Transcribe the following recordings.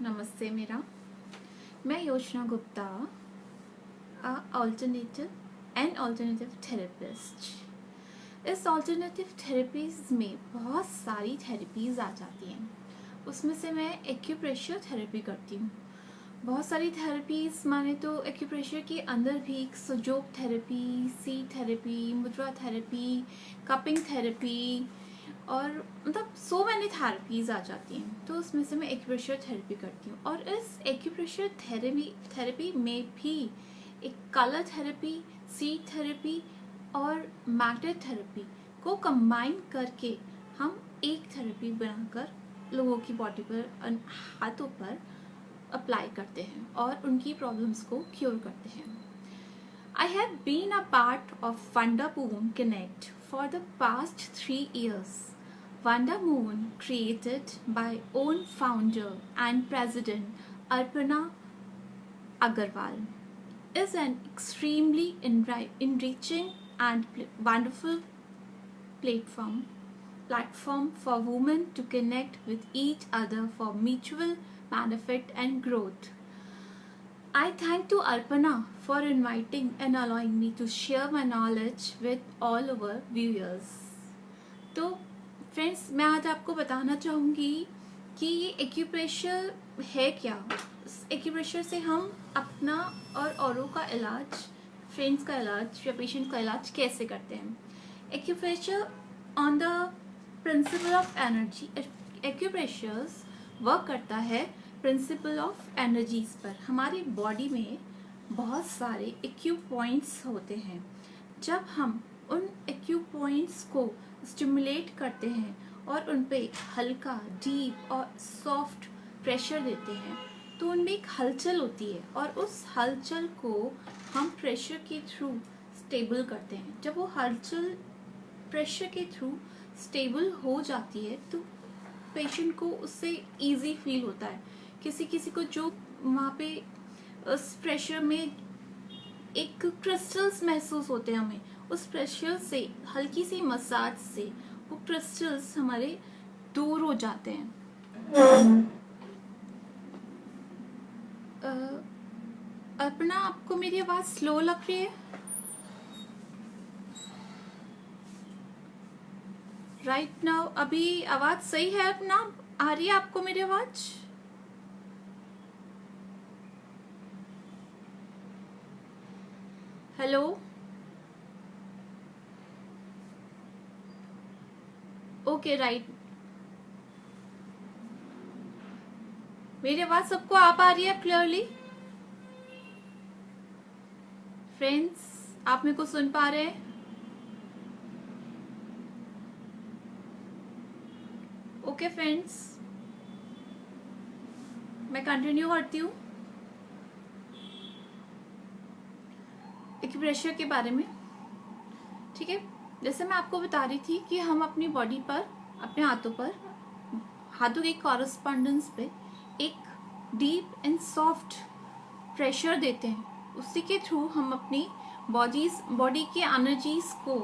नमस्ते मेरा। मैं योजना गुप्ता, ऑल्टरनेटिव थेरेपिस्ट। इस ऑल्टरनेटिव थेरेपीज़ में बहुत सारी थेरेपीज़ आ जाती हैं। उसमें से मैं एक्यूप्रेशर थेरेपी करती हूँ। बहुत सारी थेरेपीज़ माने तो एक्यूप्रेशर के अंदर भी सुजोग थेरेपी, सी थेरेपी, मुद्रा थेरेपी, कपिंग थेरेपी और मतलब सो मैनी थेरेपीज़ आ जाती हैं। तो उसमें से मैं एक्यूप्रेशर थेरेपी करती हूँ और इस एक्यूप्रेशर थेरेपी में भी एक कलर थेरेपी, सीड थेरेपी और मैटर थेरेपी को कंबाइन करके हम एक थेरेपी बनाकर लोगों की बॉडी पर, हाथों पर अप्लाई करते हैं और उनकी प्रॉब्लम्स को क्योर करते हैं। I have been a part of Wanda Moon Connect for the past 3 years. Wanda Moon, created by own founder and president Arpana Agarwal, is an extremely enriching and wonderful platform for women to connect with each other for mutual benefit and growth. I thank to Arpana for inviting and allowing me to share my knowledge with all our viewers. तो friends, मैं आज आपको बताना चाहूँगी कि ये acupressure है क्या। एक्यूप्रेशर से हम अपना और औरों का इलाज, फ्रेंड्स का इलाज या पेशेंट का इलाज कैसे करते हैं। Acupressure on the principle of energy. Acupressures work करता है प्रिंसिपल ऑफ एनर्जीज पर। हमारी बॉडी में बहुत सारे एक्यू पॉइंट्स होते हैं। जब हम उन एक्यू पॉइंट्स को स्टिमुलेट करते हैं और उन पे हल्का, डीप और सॉफ्ट प्रेशर देते हैं तो उनमें एक हलचल होती है और उस हलचल को हम प्रेशर के थ्रू स्टेबल करते हैं। जब वो हलचल प्रेशर के थ्रू स्टेबल हो जाती है तो पेशेंट को उससे इजी फील होता है। किसी किसी को जो वहाँ पे उस प्रेशर में एक क्रिस्टल्स महसूस होते हैं, हमें उस प्रेशर से, हल्की सी मसाज से वो क्रिस्टल्स हमारे दूर हो जाते हैं। अपना आपको मेरी आवाज़ स्लो लग रही है? राइट नाउ अभी आवाज़ सही है? अपना आ रही है आपको मेरी आवाज़? Hello, okay right. मेरी आवाज़ सबको आ पा रही है क्लियरली? फ्रेंड्स, आप मेरे को सुन पा रहे हैं? ओके फ्रेंड्स, मैं कंटिन्यू करती हूँ एक्यूप्रेशर के बारे में। ठीक है, जैसे मैं आपको बता रही थी कि हम अपनी बॉडी पर, अपने हाथों के कॉरस्पॉन्डेंस पे एक डीप एंड सॉफ्ट प्रेशर देते हैं। उसी के थ्रू हम अपनी बॉडी की एनर्जीज को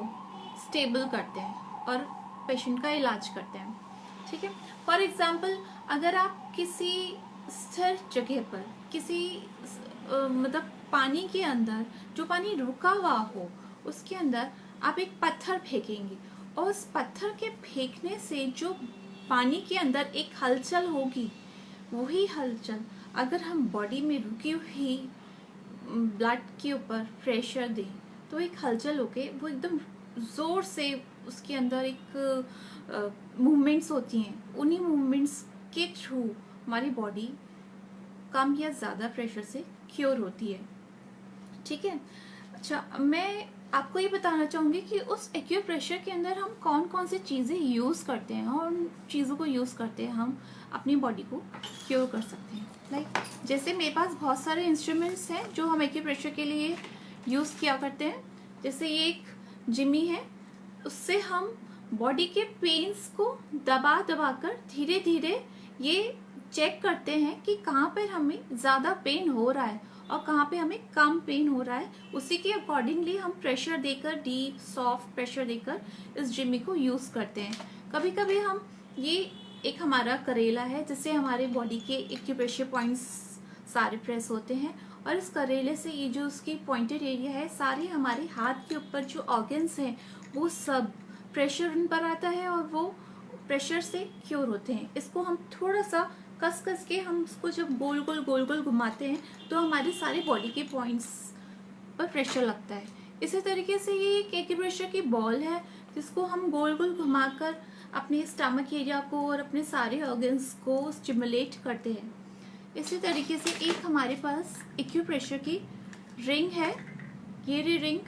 स्टेबल करते हैं और पेशेंट का इलाज करते हैं। ठीक है, फॉर एग्जाम्पल अगर आप किसी स्थिर जगह पर, किसी मतलब पानी के अंदर, जो पानी रुका हुआ हो उसके अंदर आप एक पत्थर फेंकेंगे और उस पत्थर के फेंकने से जो पानी के अंदर एक हलचल होगी, वही हलचल अगर हम बॉडी में रुकी हुई ब्लड के ऊपर प्रेशर दें तो एक हलचल होके वो एकदम ज़ोर से उसके अंदर एक मूवमेंट्स होती हैं। उन्हीं मूवमेंट्स के थ्रू हमारी बॉडी कम या ज़्यादा प्रेशर से क्योर होती है। ठीक है, अच्छा मैं आपको ये बताना चाहूँगी कि उस एक्यूप्रेशर के अंदर हम कौन कौन सी चीज़ें यूज़ करते हैं और उन चीज़ों को यूज़ करते हैं हम अपनी बॉडी को क्योर कर सकते हैं। लाइक जैसे मेरे पास बहुत सारे इंस्ट्रूमेंट्स हैं जो हम एक्यूप्रेशर के लिए यूज़ किया करते हैं। जैसे ये एक जिमी है, उससे हम बॉडी के पेन्स को दबा दबा कर धीरे धीरे ये चेक करते हैं कि कहाँ पर हमें ज़्यादा पेन हो रहा है और कहाँ पे हमें कम पेन हो रहा है। उसी के अकॉर्डिंगली हम प्रेशर देकर, डीप सॉफ्ट प्रेशर देकर इस जिमी को यूज़ करते हैं। कभी कभी हम ये एक हमारा करेला है जिससे हमारे बॉडी के एक्यूप्रेशर पॉइंट्स सारे प्रेस होते हैं, और इस करेले से ये जो उसकी पॉइंटेड एरिया है, सारे हमारे हाथ के ऊपर जो ऑर्गन्स हैं वो सब प्रेशर उन पर आता है और वो प्रेशर से क्योर होते हैं। इसको हम थोड़ा सा कस के हम उसको जब गोल गोल घुमाते हैं तो हमारे सारे बॉडी के पॉइंट्स पर प्रेशर लगता है। इसी तरीके से ये एक एक्यूप्रेशर की बॉल है जिसको हम गोल घुमाकर अपने स्टमक एरिया को और अपने सारे ऑर्गन्स को स्टिमुलेट करते हैं। इसी तरीके से एक हमारे पास एक्यूप्रेशर की रिंग है, ये रिंग,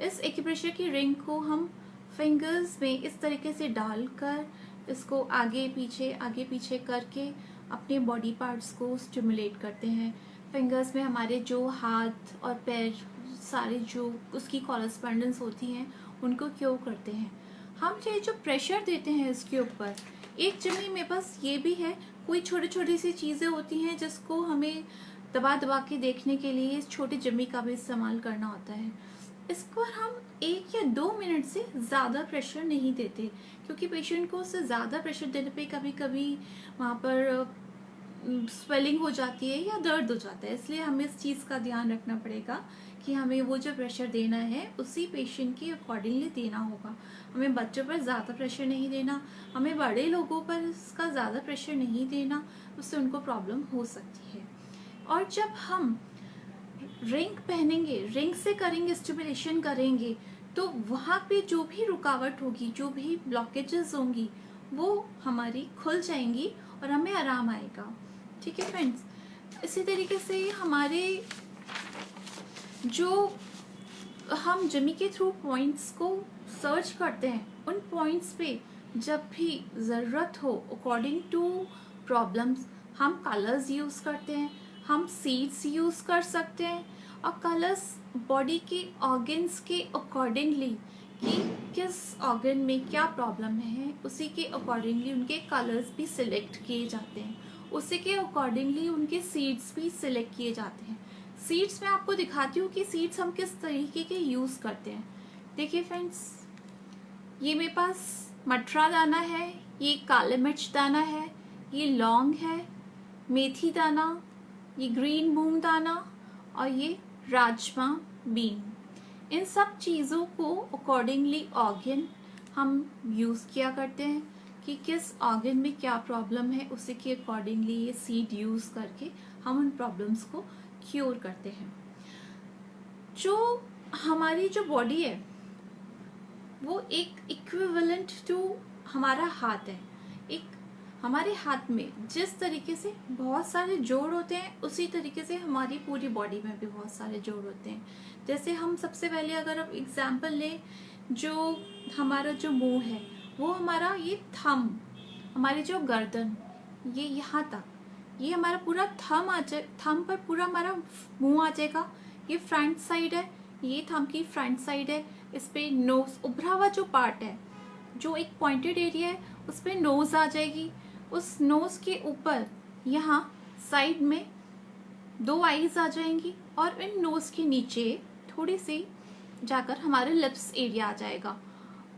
इस एक्यूप्रेशर की रिंग को हम फिंगर्स में इस तरीके से डालकर इसको आगे पीछे करके अपने बॉडी पार्ट्स को स्टिमुलेट करते हैं। फिंगर्स में हमारे जो हाथ और पैर सारे जो उसकी कॉरेस्पॉन्डेंस होती हैं उनको क्योर करते हैं। हम ये जो प्रेशर देते हैं इसके ऊपर, एक जमी में बस ये भी है, कोई छोटी सी चीज़ें होती हैं जिसको हमें दबा के देखने के लिए इस छोटी जमी का भी इस्तेमाल करना होता है। इस पर हम 1 या 2 मिनट से ज़्यादा प्रेशर नहीं देते, क्योंकि पेशेंट को उससे ज़्यादा प्रेशर देने पे कभी वहाँ पर स्वेलिंग हो जाती है या दर्द हो जाता है। इसलिए हमें इस चीज़ का ध्यान रखना पड़ेगा कि हमें वो जो प्रेशर देना है उसी पेशेंट के अकॉर्डिंगली देना होगा। हमें बच्चों पर ज़्यादा प्रेशर नहीं देना, हमें बड़े लोगों पर इसका ज़्यादा प्रेशर नहीं देना, उससे उनको प्रॉब्लम हो सकती है। और जब हम रिंग पहनेंगे, रिंग से करेंगे, स्टिमुलेशन करेंगे, तो वहाँ पे जो भी रुकावट होगी, जो भी ब्लॉकेजेस होंगी, वो हमारी खुल जाएंगी और हमें आराम आएगा। ठीक है फ्रेंड्स, इसी तरीके से हमारे जो हम जमी के थ्रू पॉइंट्स को सर्च करते हैं, उन पॉइंट्स पे जब भी ज़रूरत हो अकॉर्डिंग टू प्रॉब्लम्स हम कलर्स यूज़ करते हैं, हम सीड्स यूज़ कर सकते हैं, और कलर्स बॉडी के ऑर्गन्स के अकॉर्डिंगली कि किस ऑर्गन में क्या प्रॉब्लम है उसी के अकॉर्डिंगली उनके कलर्स भी सिलेक्ट किए जाते हैं, उसी के अकॉर्डिंगली उनके सीड्स भी सिलेक्ट किए जाते हैं। सीड्स मैं आपको दिखाती हूँ कि सीड्स हम किस तरीके के यूज़ करते हैं। देखिए फ्रेंड्स, ये मेरे पास मटरा दाना है, ये काले मिर्च दाना है, ये लौंग है, मेथी दाना, ये ग्रीन मूंग दाना और ये राजमा बीन। इन सब चीज़ों को अकॉर्डिंगली ऑर्गन हम यूज़ किया करते हैं कि किस ऑर्गन में क्या प्रॉब्लम है, उसी के अकॉर्डिंगली ये सीड यूज़ करके हम उन प्रॉब्लम्स को क्योर करते हैं। जो हमारी जो बॉडी है वो एक इक्विवेलेंट टू हमारा हाथ है। एक हमारे हाथ में जिस तरीके से बहुत सारे जोड़ होते हैं उसी तरीके से हमारी पूरी बॉडी में भी बहुत सारे जोड़ होते हैं। जैसे हम सबसे पहले अगर आप एग्जाम्पल लें, जो हमारा जो मुंह है वो हमारा ये थंब, हमारी जो गर्दन, ये यहाँ तक, ये हमारा पूरा थंब आ जाए, थंब पर पूरा हमारा मुंह आ जाएगा। ये फ्रंट साइड है, ये थंब की फ्रंट साइड है। इस पे नोज, उभरा हुआ जो पार्ट है, जो एक पॉइंटेड एरिया है, उस पे नोज आ जाएगी। उस नोज के ऊपर यहाँ साइड में 2 आईज आ जाएंगी, और इन नोज के नीचे थोड़ी सी जाकर हमारे लिप्स एरिया आ जाएगा,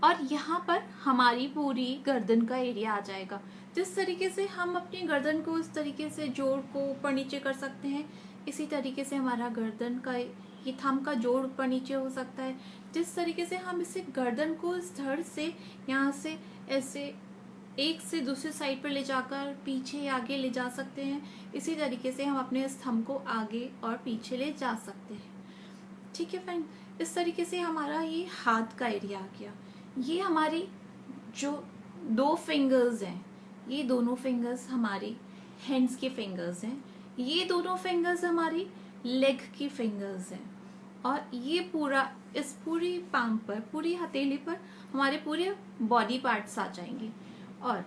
और यहाँ पर हमारी पूरी गर्दन का एरिया आ जाएगा। जिस तरीके से हम अपनी गर्दन को इस तरीके से जोड़ को ऊपर नीचे कर सकते हैं, इसी तरीके से हमारा गर्दन का ये थंब का जोड़ ऊपर नीचे हो सकता है। जिस तरीके से हम इसे गर्दन को इस धड़ से यहाँ से ऐसे एक से दूसरे साइड पर ले जाकर पीछे आगे ले जा सकते हैं, इसी तरीके से हम अपने इस थंब को आगे और पीछे ले जा सकते हैं। ठीक है फ्रेंड, इस तरीके से हमारा ये हाथ का एरिया आ गया। ये हमारी जो 2 फिंगर्स हैं, ये दोनों फिंगर्स हमारी हैंड्स के फिंगर्स हैं, ये दोनों फिंगर्स हमारी लेग की फिंगर्स हैं, और ये पूरा इस पूरी पाम पर, पूरी हथेली पर हमारे पूरे बॉडी पार्ट्स आ जाएंगे। और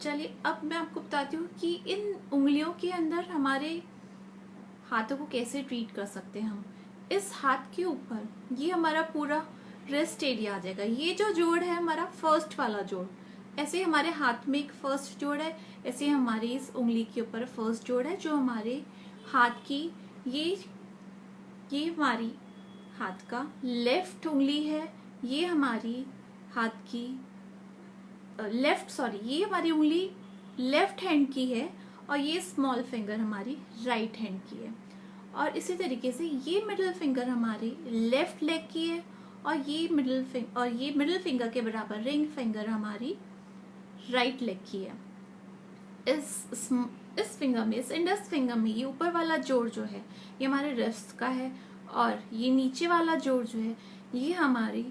चलिए अब मैं आपको बताती हूँ कि इन उंगलियों के अंदर हमारे हाथों को कैसे ट्रीट कर सकते हैं हम। इस हाथ के ऊपर ये हमारा पूरा रेस्ट एरिया आ जाएगा। ये जो जोड़ है हमारा फर्स्ट वाला जोड़, ऐसे हमारे हाथ में एक फर्स्ट जोड़ है, ऐसे हमारी इस उंगली के ऊपर फर्स्ट जोड़ है जो हमारे हाथ की ये हमारी हाथ का लेफ्ट उंगली है, ये हमारी हाथ की ये हमारी उंगली लेफ्ट हैंड की है और ये स्मॉल फिंगर हमारी राइट हैंड की है। और इसी तरीके से ये मिडिल फिंगर हमारी लेफ्ट लेग की है और ये मिडिल फिंगर के बराबर रिंग फिंगर हमारी राइट लेग की है। इस फिंगर में, इस इंडेक्स फिंगर में ये ऊपर वाला जोड़ जो है ये हमारे रिस्ट का है और ये नीचे वाला जोड़ जो है ये हमारी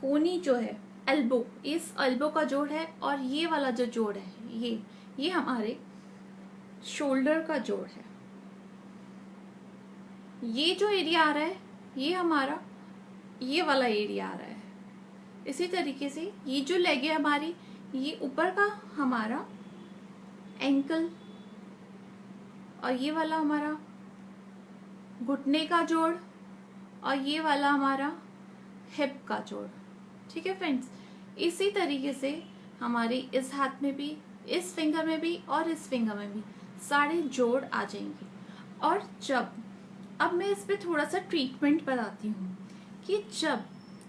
कोनी जो है एल्बो, इस एल्बो का जोड़ है। और ये वाला जो जोड़ है ये हमारे शोल्डर का जोड़ है। ये जो एरिया आ रहा है ये हमारा ये वाला एरिया आ रहा है। इसी तरीके से ये जो लेग है हमारी, ये ऊपर का हमारा एंकल और ये वाला हमारा घुटने का जोड़ और ये वाला हमारा हिप का जोड़। ठीक है फ्रेंड्स, इसी तरीके से हमारे इस हाथ में भी, इस फिंगर में भी और इस फिंगर में भी सारे जोड़ आ जाएंगे। और अब मैं इस पे थोड़ा सा ट्रीटमेंट बताती हूँ कि जब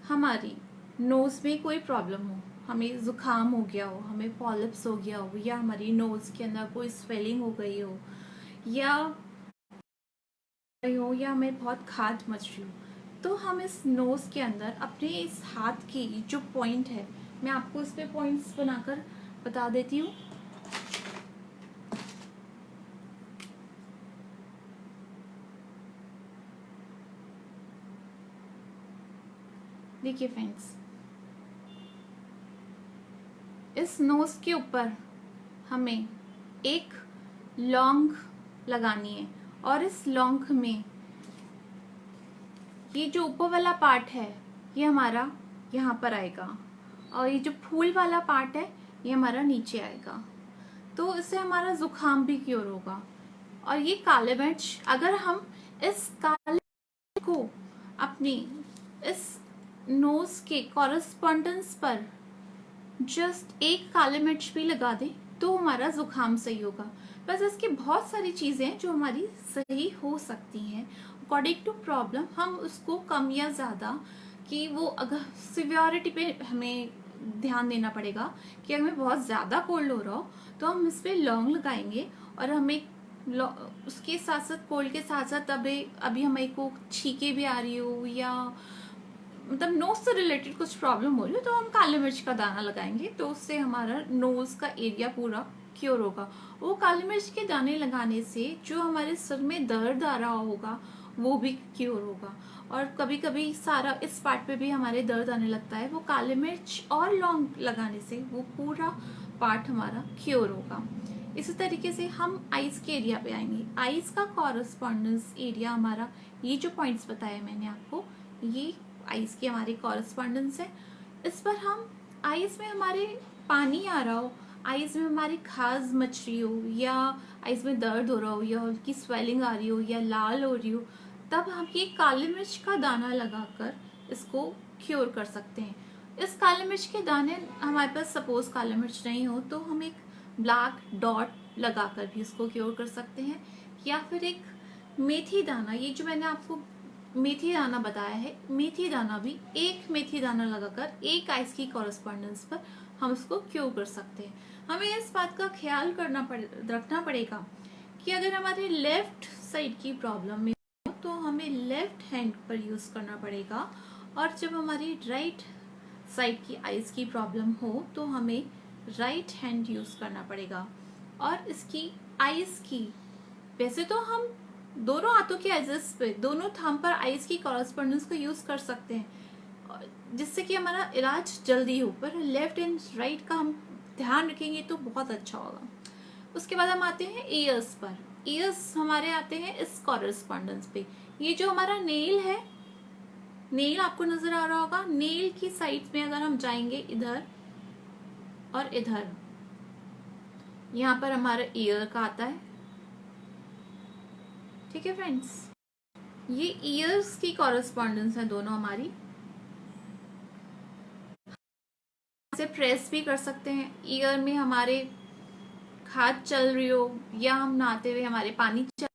हमारी नोज में कोई प्रॉब्लम हो, हमें जुकाम हो गया हो, हमें पॉलिप्स हो गया हो, या हमारी नोज के अंदर कोई स्वेलिंग हो गई हो, या हमें बहुत खाज मच रही हो, तो हम इस नोज के अंदर अपने इस हाथ की जो पॉइंट है, मैं आपको इस पे पॉइंट्स बनाकर बता देती हूँ। देखिए फ्रेंड्स, इस नोज के ऊपर हमें एक लौंग लगानी है और इस लौंग में ये जो ऊपर वाला पार्ट है ये हमारा यहाँ पर आएगा और ये जो फूल वाला पार्ट है ये हमारा नीचे आएगा। तो इससे हमारा जुकाम भी क्योर होगा। और ये काले मिर्च, अगर हम इस काले को अपनी इस नोज के कॉरेस्पॉन्डेंस पर जस्ट एक काले मिर्च भी लगा दें तो हमारा जुकाम सही होगा। बस इसकी बहुत सारी चीज़ें हैं जो हमारी सही हो सकती हैं अकॉर्डिंग टू प्रॉब्लम। हम उसको कम या ज़्यादा कि वो अगर सिवियरिटी पे हमें ध्यान देना पड़ेगा कि अगर हमें बहुत ज़्यादा कोल्ड हो रहा हो तो हम इस पर लौंग लगाएंगे और हमें उसके साथ साथ कोल्ड के साथ साथ अभी हमें को छींके भी आ रही हो या मतलब नोज से रिलेटेड कुछ प्रॉब्लम हो रही है तो हम काले मिर्च का दाना लगाएंगे, तो उससे हमारा नोज का एरिया पूरा क्योर होगा। वो काले मिर्च के दाने लगाने से जो हमारे सिर में दर्द आ रहा होगा वो भी क्योर होगा। और कभी कभी सारा इस पार्ट पे भी हमारे दर्द आने लगता है, वो काले मिर्च और लौंग लगाने से वो पूरा पार्ट हमारा क्योर होगा। इसी तरीके से हम आईज के एरिया पे आएंगे। आईज का कॉरेस्पॉन्डेंस एरिया हमारा, ये जो पॉइंट्स बताए मैंने आपको, ये आईज की हमारी कॉरेस्पॉन्डेंस है। इस पर हम आईज में हमारे पानी आ रहा हो, आईज में हमारी खाज मच रही हो या आईज में दर्द हो रहा हो या उनकी स्वेलिंग आ रही हो या लाल हो रही हो, तब हम ये काली मिर्च का दाना लगाकर इसको क्योर कर सकते हैं। इस काली मिर्च के दाने हमारे पास सपोज काली मिर्च नहीं हो तो हम एक ब्लैक डॉट लगाकर भी इसको क्योर कर सकते हैं, या फिर एक मेथी दाना, ये जो मैंने आपको मेथी दाना बताया है, मेथी दाना भी एक मेथी दाना लगाकर एक आइस की कॉरेस्पॉन्डेंस पर हम उसको क्योर कर सकते हैं। हमें इस बात का ख्याल रखना पड़ेगा कि अगर हमारे लेफ्ट साइड की प्रॉब्लम में हो तो हमें लेफ्ट हैंड पर यूज करना पड़ेगा, और जब हमारी राइट साइड की आइज की प्रॉब्लम हो तो हमें राइट हैंड यूज करना पड़ेगा। और इसकी आइज की, वैसे तो हम दोनों हाथों के एजेस पे, दोनों थंब पर आइज की कॉरेस्पॉन्डेंस को यूज कर सकते हैं जिससे कि हमारा इलाज जल्दी हो, पर लेफ्ट एंड राइट का हम ध्यान रखेंगे तो बहुत अच्छा होगा। उसके बाद हम आते हैं ईयर्स पर। ईयर्स हमारे आते हैं इस कॉरेस्पॉन्डेंस पे। ये जो हमारा नेल है, नेल आपको नजर आ रहा होगा, नेल की साइड में अगर हम जाएंगे इधर और इधर, यहाँ पर हमारा ईयर का आता है। ठीक है फ्रेंड्स, ये ईयर्स की कॉरेस्पॉन्डेंस है दोनों हमारी। से प्रेस भी कर सकते हैं। ईयर में हमारे खाज चल रही हो या हम नहाते हुए हमारे पानी चल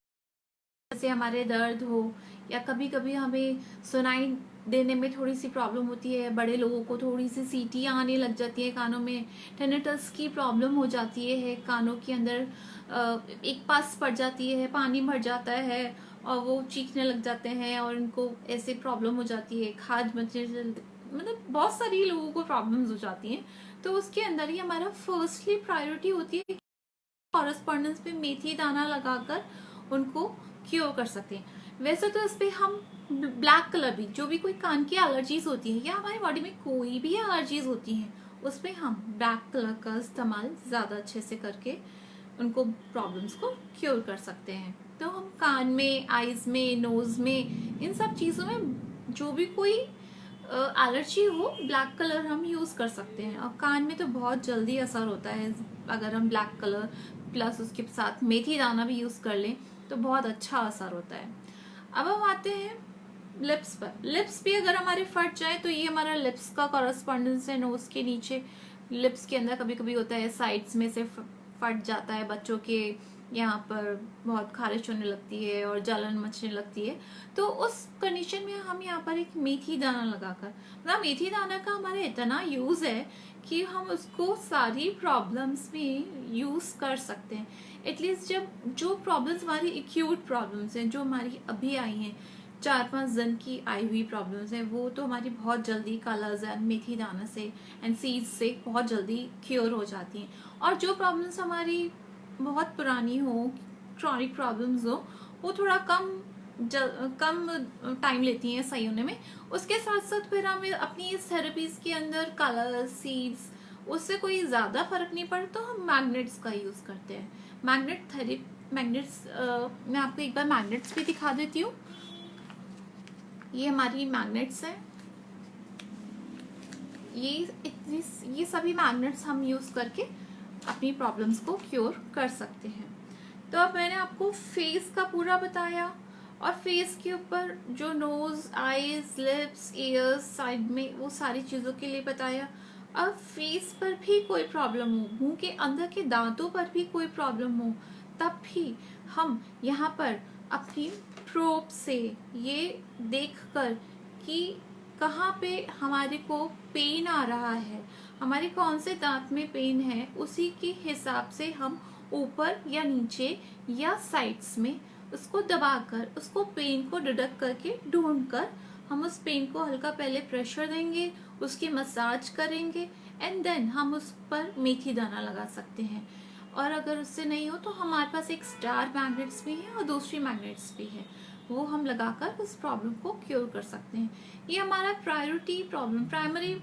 से हमारे दर्द हो, या कभी कभी हमें सुनाई देने में थोड़ी सी प्रॉब्लम होती है, बड़े लोगों को थोड़ी सी सीटियाँ आने लग जाती है कानों में, टेनिटस की प्रॉब्लम हो जाती है, कानों के अंदर एक पास पड़ जाती है, पानी भर जाता है और वो चीखने लग जाते हैं और उनको ऐसे प्रॉब्लम हो जाती है, खाज मचने, मतलब बहुत सारी लोगों को प्रॉब्लम्स हो जाती हैं। तो उसके अंदर ही हमारा फर्स्टली प्रायोरिटी होती है कॉरेस्पॉन्डेंस पे मेथी दाना लगाकर उनको क्योर कर सकते हैं। वैसे तो इस पे हम ब्लैक कलर भी, जो भी कोई कान की एलर्जीज होती है या हमारी बॉडी में कोई भी एलर्जीज होती हैं, उसमें हम ब्लैक कलर का इस्तेमाल ज़्यादा अच्छे से करके उनको प्रॉब्लम्स को क्योर कर सकते हैं। तो हम कान में, आईज में, नोज में, इन सब चीज़ों में जो भी कोई एलर्जी हो, ब्लैक कलर हम यूज़ कर सकते हैं। और कान में तो बहुत जल्दी असर होता है, अगर हम ब्लैक कलर प्लस उसके साथ मेथी दाना भी यूज़ कर लें तो बहुत अच्छा असर होता है। अब हम आते हैं लिप्स पर। लिप्स भी अगर हमारे फट जाए तो ये हमारा लिप्स का कॉरेस्पॉन्डेंस है नोज के नीचे। लिप्स के अंदर कभी कभी होता है साइड्स में से फट जाता है, बच्चों के यहाँ पर बहुत खारिश होने लगती है और जलन मचने लगती है। तो उस कंडीशन में हम यहाँ पर एक मेथी दाना लगाकर, मतलब मेथी दाना का हमारा इतना यूज है कि हम उसको सारी प्रॉब्लम्स में यूज कर सकते हैं। एटलीस्ट जब जो प्रॉब्लम्स हमारी एक्यूट प्रॉब्लम्स हैं, जो हमारी अभी आई हैं, 4-5 दिन की आई हुई प्रॉब्लम्स हैं, वो तो हमारी बहुत जल्दी कालाजान मेथी दाना से एंड सीड्स से बहुत जल्दी क्योर हो जाती हैं। और जो प्रॉब्लम्स हमारी बहुत पुरानी हो, क्रॉनिक प्रॉब्लम्स हो, वो थोड़ा कम टाइम लेती हैं सही होने में। उसके साथ साथ फिर हम अपनी इस थेरेपीज के अंदर कलर, सीड्स, उससे कोई ज़्यादा फर्क नहीं पड़ता तो हम मैग्नेट्स का यूज़ करते हैं। मैग्नेट्स मैं आपको एक बार मैग्नेट्स भी दिखा देती हूँ। ये हमारी मैग्नेट्स हैं। ये सभी मैग्नेट्स हम यूज़ करके अपनी प्रॉब्लम्स को क्योर कर सकते हैं। तो अब मैंने आपको फेस का पूरा बताया और फेस के ऊपर जो nose, eyes, lips, ears, side में, वो सारी चीज़ों के लिए बताया। अब फेस पर भी कोई प्रॉब्लम हो, मुंह के अंदर के दांतों पर भी कोई प्रॉब्लम हो, तब भी हम यहाँ पर अपनी प्रोब से ये देखकर कि कहाँ पे हमारे को पेन आ रहा है, हमारे कौन से दांत में पेन है, उसी के हिसाब से हम ऊपर या नीचे या साइड्स में उसको दबाकर उसको पेन को डिडक्ट करके ढूंढकर हम उस पेन को हल्का पहले प्रेशर देंगे, उसकी मसाज करेंगे एंड देन हम उस पर मेथी दाना लगा सकते हैं। और अगर उससे नहीं हो तो हमारे पास एक स्टार मैग्नेट्स भी है और दूसरी मैग्नेट्स भी है, वो हम लगाकर उस प्रॉब्लम को क्योर कर सकते हैं। ये हमारा प्राइमरी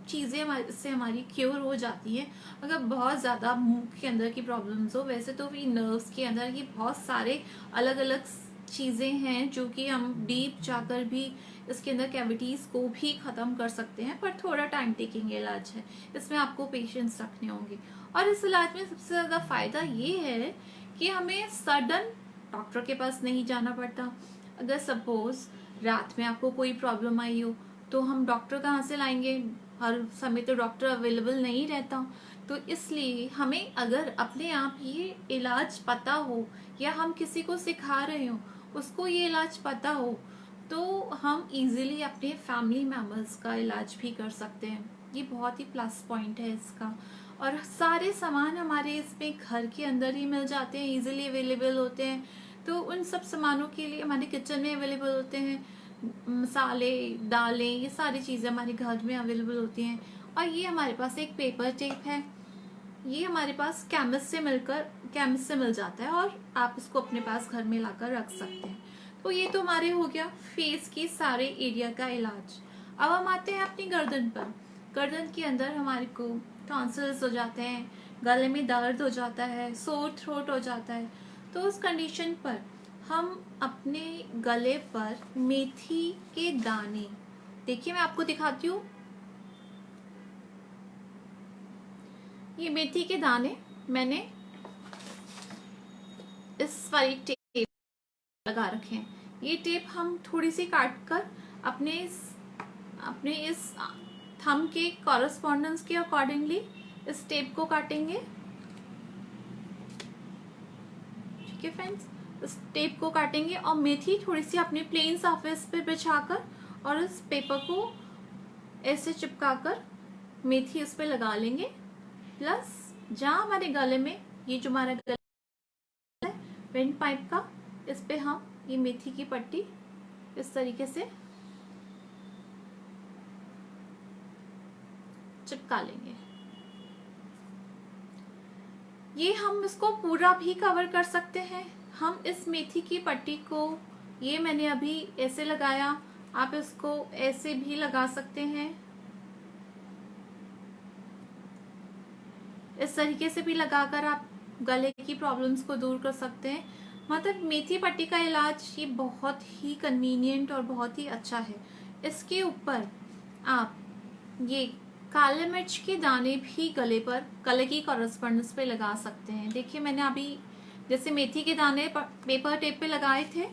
चीज़ें इससे हमारी क्योर हो जाती है। अगर बहुत ज़्यादा मुंह के अंदर की प्रॉब्लम्स हो, वैसे तो भी नर्व्स के अंदर ये बहुत सारे अलग अलग चीज़ें हैं जो कि हम डीप जाकर भी इसके अंदर कैविटीज़ को भी ख़त्म कर सकते हैं, पर थोड़ा टाइम टेकिंग इलाज है, इसमें आपको पेशेंस रखने होंगे। और इस इलाज में सबसे ज़्यादा फ़ायदा ये है कि हमें सडन डॉक्टर के पास नहीं जाना पड़ता। अगर सपोज रात में आपको कोई प्रॉब्लम आई हो तो हम डॉक्टर कहाँ से लाएंगे, हर समय तो डॉक्टर अवेलेबल नहीं रहता। तो इसलिए हमें अगर अपने आप ये इलाज पता हो या हम किसी को सिखा रहे हो उसको ये इलाज पता हो, तो हम इजीली अपने फैमिली मेम्बर्स का इलाज भी कर सकते हैं। ये बहुत ही प्लस पॉइंट है इसका। और सारे सामान हमारे इसमें घर के अंदर ही मिल जाते हैं, इजीली अवेलेबल होते हैं। तो उन सब सामानों के लिए हमारे किचन में अवेलेबल होते हैं, मसाले, दालें, ये सारी चीज़ें हमारे घर में अवेलेबल होती हैं। और ये हमारे पास एक पेपर टेप है, ये हमारे पास केमिस्ट से मिल जाता है और आप इसको अपने पास घर में लाकर रख सकते हैं। तो ये तो हमारे हो गया फेस की सारे एरिया का इलाज। अब हम आते हैं अपनी गर्दन पर। गर्दन के अंदर हमारे को टॉन्सिल्स हो जाते हैं, गले में दर्द हो जाता है, सोर थ्रोट हो जाता है। तो उस कंडीशन पर हम अपने गले पर मेथी के दाने, देखिए मैं आपको दिखाती हूँ, ये मेथी के दाने मैंने इस वाली टेप लगा रखे हैं। ये टेप हम थोड़ी सी काट कर अपने इस थंब के कॉरेस्पॉन्डेंस के अकॉर्डिंगली इस टेप को काटेंगे। ठीक है फ्रेंड्स, इस टेप को काटेंगे और मेथी थोड़ी सी अपने प्लेन सरफेस पे बिछाकर और इस पेपर को ऐसे चिपकाकर मेथी इस पे लगा लेंगे। प्लस जहाँ हमारे गले में, ये जो हमारा गला है विंड पाइप का, इस पे हम ये मेथी की पट्टी इस तरीके से चिपका लेंगे। ये हम इसको पूरा भी कवर कर सकते हैं। हम इस मेथी की पट्टी को, ये मैंने अभी ऐसे लगाया, आप इसको ऐसे भी लगा सकते हैं, इस तरीके से भी लगाकर आप गले की प्रॉब्लम्स को दूर कर सकते हैं। मतलब मेथी पट्टी का इलाज ये बहुत ही कन्वीनियंट और बहुत ही अच्छा है। इसके ऊपर आप ये काले मिर्च के दाने भी गले की कॉरेस्पॉन्डेंस पे लगा सकते हैं। देखिए मैंने अभी जैसे मेथी के दाने पेपर टेप पे लगाए थे,